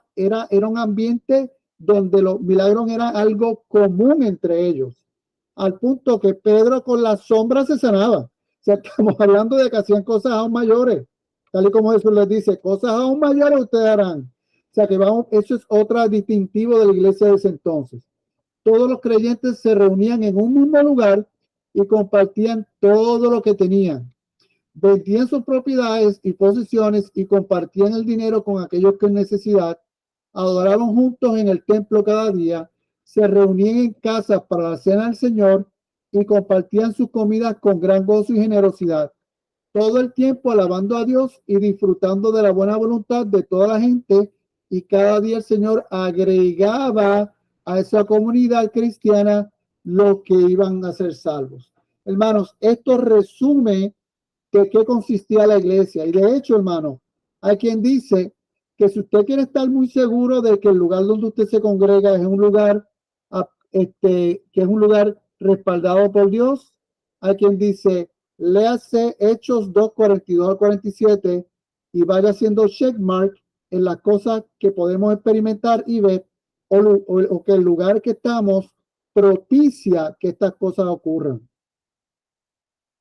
un ambiente donde los milagros eran algo común entre ellos, al punto que Pedro con la sombra se sanaba. O sea, estamos hablando de que hacían cosas aún mayores, tal y como Jesús les dice, cosas aún mayores ustedes harán. O sea, que eso es otro distintivo de la iglesia de ese entonces. Todos los creyentes se reunían en un mismo lugar y compartían todo lo que tenían. Vendían sus propiedades y posesiones y compartían el dinero con aquellos que en necesidad. Adoraban juntos en el templo cada día, se reunían en casas para la cena del Señor y compartían sus comidas con gran gozo y generosidad, todo el tiempo alabando a Dios y disfrutando de la buena voluntad de toda la gente, y cada día el Señor agregaba a esa comunidad cristiana los que iban a ser salvos. Hermanos, esto resume de qué consistía la iglesia. Y de hecho, hermano, hay quien dice que si usted quiere estar muy seguro de que el lugar donde usted se congrega es un lugar que es un lugar respaldado por Dios, hay quien dice, léase Hechos 2, 42 al 47 y vaya haciendo checkmark en las cosas que podemos experimentar y ver, o que el lugar que estamos propicia que estas cosas ocurran.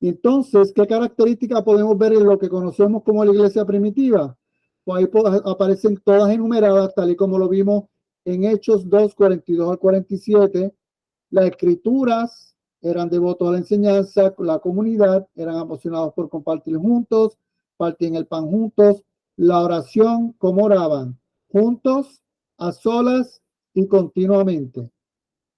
Y entonces, ¿qué características podemos ver en lo que conocemos como la iglesia primitiva? Pues ahí aparecen todas enumeradas, tal y como lo vimos en Hechos 2, 42 al 47. Las escrituras eran devotos a la enseñanza, la comunidad eran apasionados por compartir juntos, partían el pan juntos, la oración, ¿cómo oraban? Juntos, a solas y continuamente.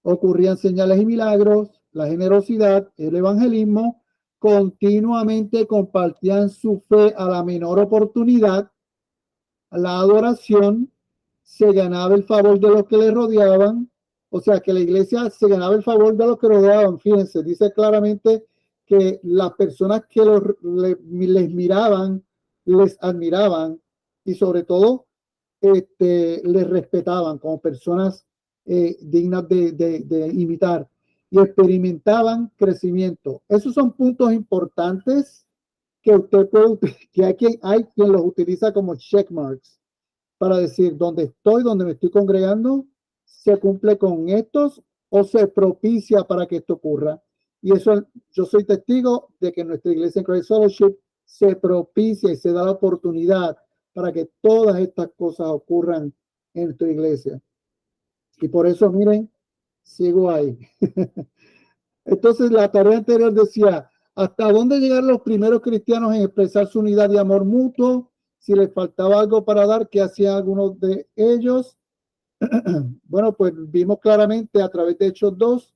Ocurrían señales y milagros, la generosidad, el evangelismo, continuamente compartían su fe a la menor oportunidad. La adoración, se ganaba el favor de los que le rodeaban, o sea que la iglesia se ganaba el favor de los que rodeaban. Fíjense, dice claramente que las personas que les miraban, les admiraban y sobre todo les respetaban como personas dignas de imitar y experimentaban crecimiento. Esos son puntos importantes que usted puede, que hay quien los utiliza como check marks para decir dónde estoy, dónde me estoy congregando, se cumple con estos o se propicia para que esto ocurra. Y eso, yo soy testigo de que en nuestra iglesia en Christ Fellowship se propicia y se da la oportunidad para que todas estas cosas ocurran en nuestra iglesia. Y por eso, miren, sigo ahí. Entonces, la tarea anterior decía, ¿hasta dónde llegaron los primeros cristianos en expresar su unidad y amor mutuo? Si les faltaba algo para dar, ¿qué hacían algunos de ellos? Bueno, pues vimos claramente a través de Hechos 2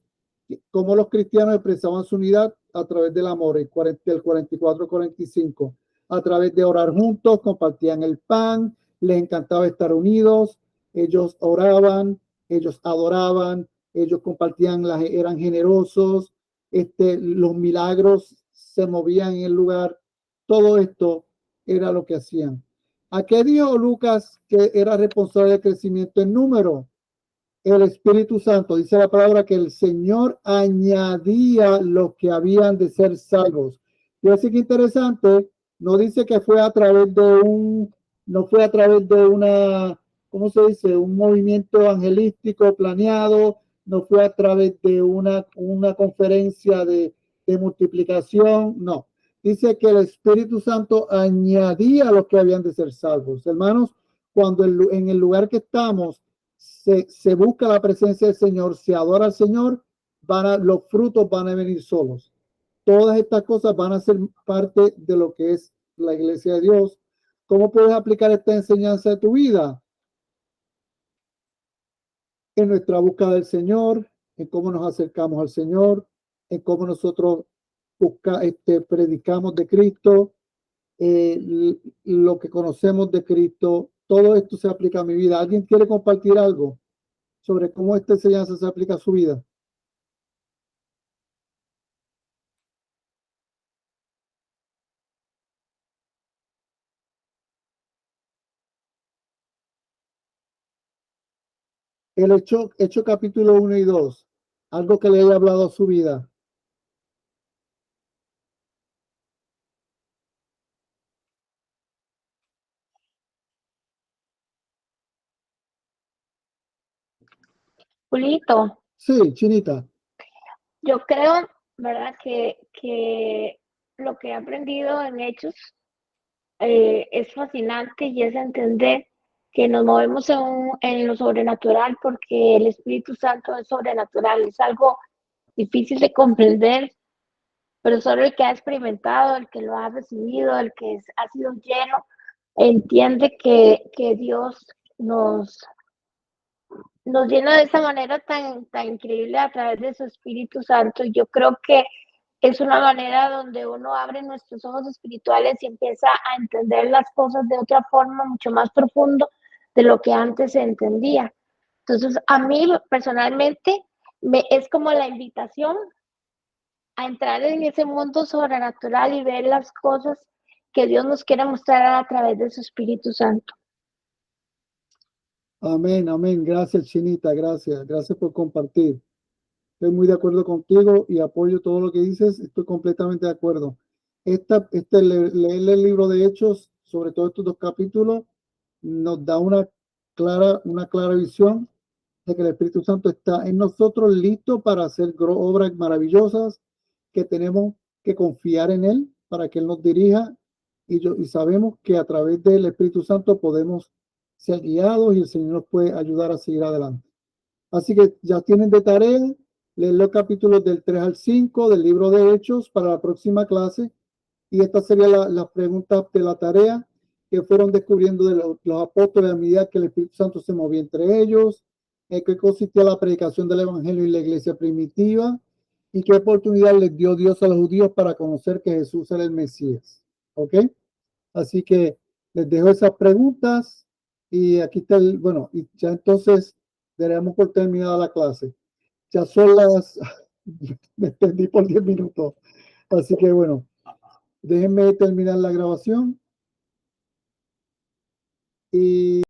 cómo los cristianos expresaban su unidad a través del amor, del 44-45, a través de orar juntos, compartían el pan, les encantaba estar unidos, ellos oraban, ellos adoraban, ellos compartían, eran generosos, los milagros se movían en el lugar, todo esto era lo que hacían. ¿A qué dijo Lucas que era responsable del crecimiento en número? El Espíritu Santo. Dice la palabra que el Señor añadía los que habían de ser salvos. Y así que interesante, no dice que fue a través de no fue a través de una, ¿cómo se dice? Un movimiento evangelístico planeado, no fue a través de una conferencia de multiplicación, no. Dice que el Espíritu Santo añadía a los que habían de ser salvos. Hermanos, cuando en el lugar que estamos se busca la presencia del Señor, se adora al Señor, los frutos van a venir solos. Todas estas cosas van a ser parte de lo que es la iglesia de Dios. ¿Cómo puedes aplicar esta enseñanza de tu vida? En nuestra búsqueda del Señor, en cómo nos acercamos al Señor, en cómo nosotros predicamos de Cristo, lo que conocemos de Cristo. Todo esto se aplica a mi vida. ¿Alguien quiere compartir algo sobre cómo esta enseñanza se aplica a su vida? El hecho capítulo 1 y 2, algo que le haya hablado a su vida. Julito, Sí, Chinita. yo creo, ¿verdad? Que lo que he aprendido en Hechos es fascinante y es entender que nos movemos en lo sobrenatural porque el Espíritu Santo es sobrenatural, es algo difícil de comprender, pero solo el que ha experimentado, el que lo ha recibido, el que ha sido lleno, entiende que Dios nos llena de esa manera tan increíble a través de su Espíritu Santo. Yo creo que es una manera donde uno abre nuestros ojos espirituales y empieza a entender las cosas de otra forma mucho más profundo de lo que antes se entendía. Entonces, a mí personalmente es como la invitación a entrar en ese mundo sobrenatural y ver las cosas que Dios nos quiere mostrar a través de su Espíritu Santo. Amén, amén. Gracias, Chinita. Gracias. Gracias por compartir. Estoy muy de acuerdo contigo y apoyo todo lo que dices. Estoy completamente de acuerdo. Leer el libro de Hechos, sobre todo estos 2 capítulos, nos da una clara visión de que el Espíritu Santo está en nosotros, listo para hacer obras maravillosas, que tenemos que confiar en Él para que Él nos dirija. Y sabemos que a través del Espíritu Santo podemos ser guiados y el Señor nos puede ayudar a seguir adelante. Así que ya tienen de tarea leer los capítulos del 3 al 5 del libro de Hechos para la próxima clase. Y esta sería la pregunta de la tarea que fueron descubriendo de los apóstoles a medida que el Espíritu Santo se movía entre ellos. ¿En qué consistía la predicación del Evangelio en la iglesia primitiva? y qué oportunidad les dio Dios a los judíos para conocer que Jesús era el Mesías. ¿Ok? Así que les dejo esas preguntas y aquí está bueno, y ya entonces daremos por terminada la clase. Ya son me extendí por 10 minutos. Así que bueno, déjenme terminar la grabación.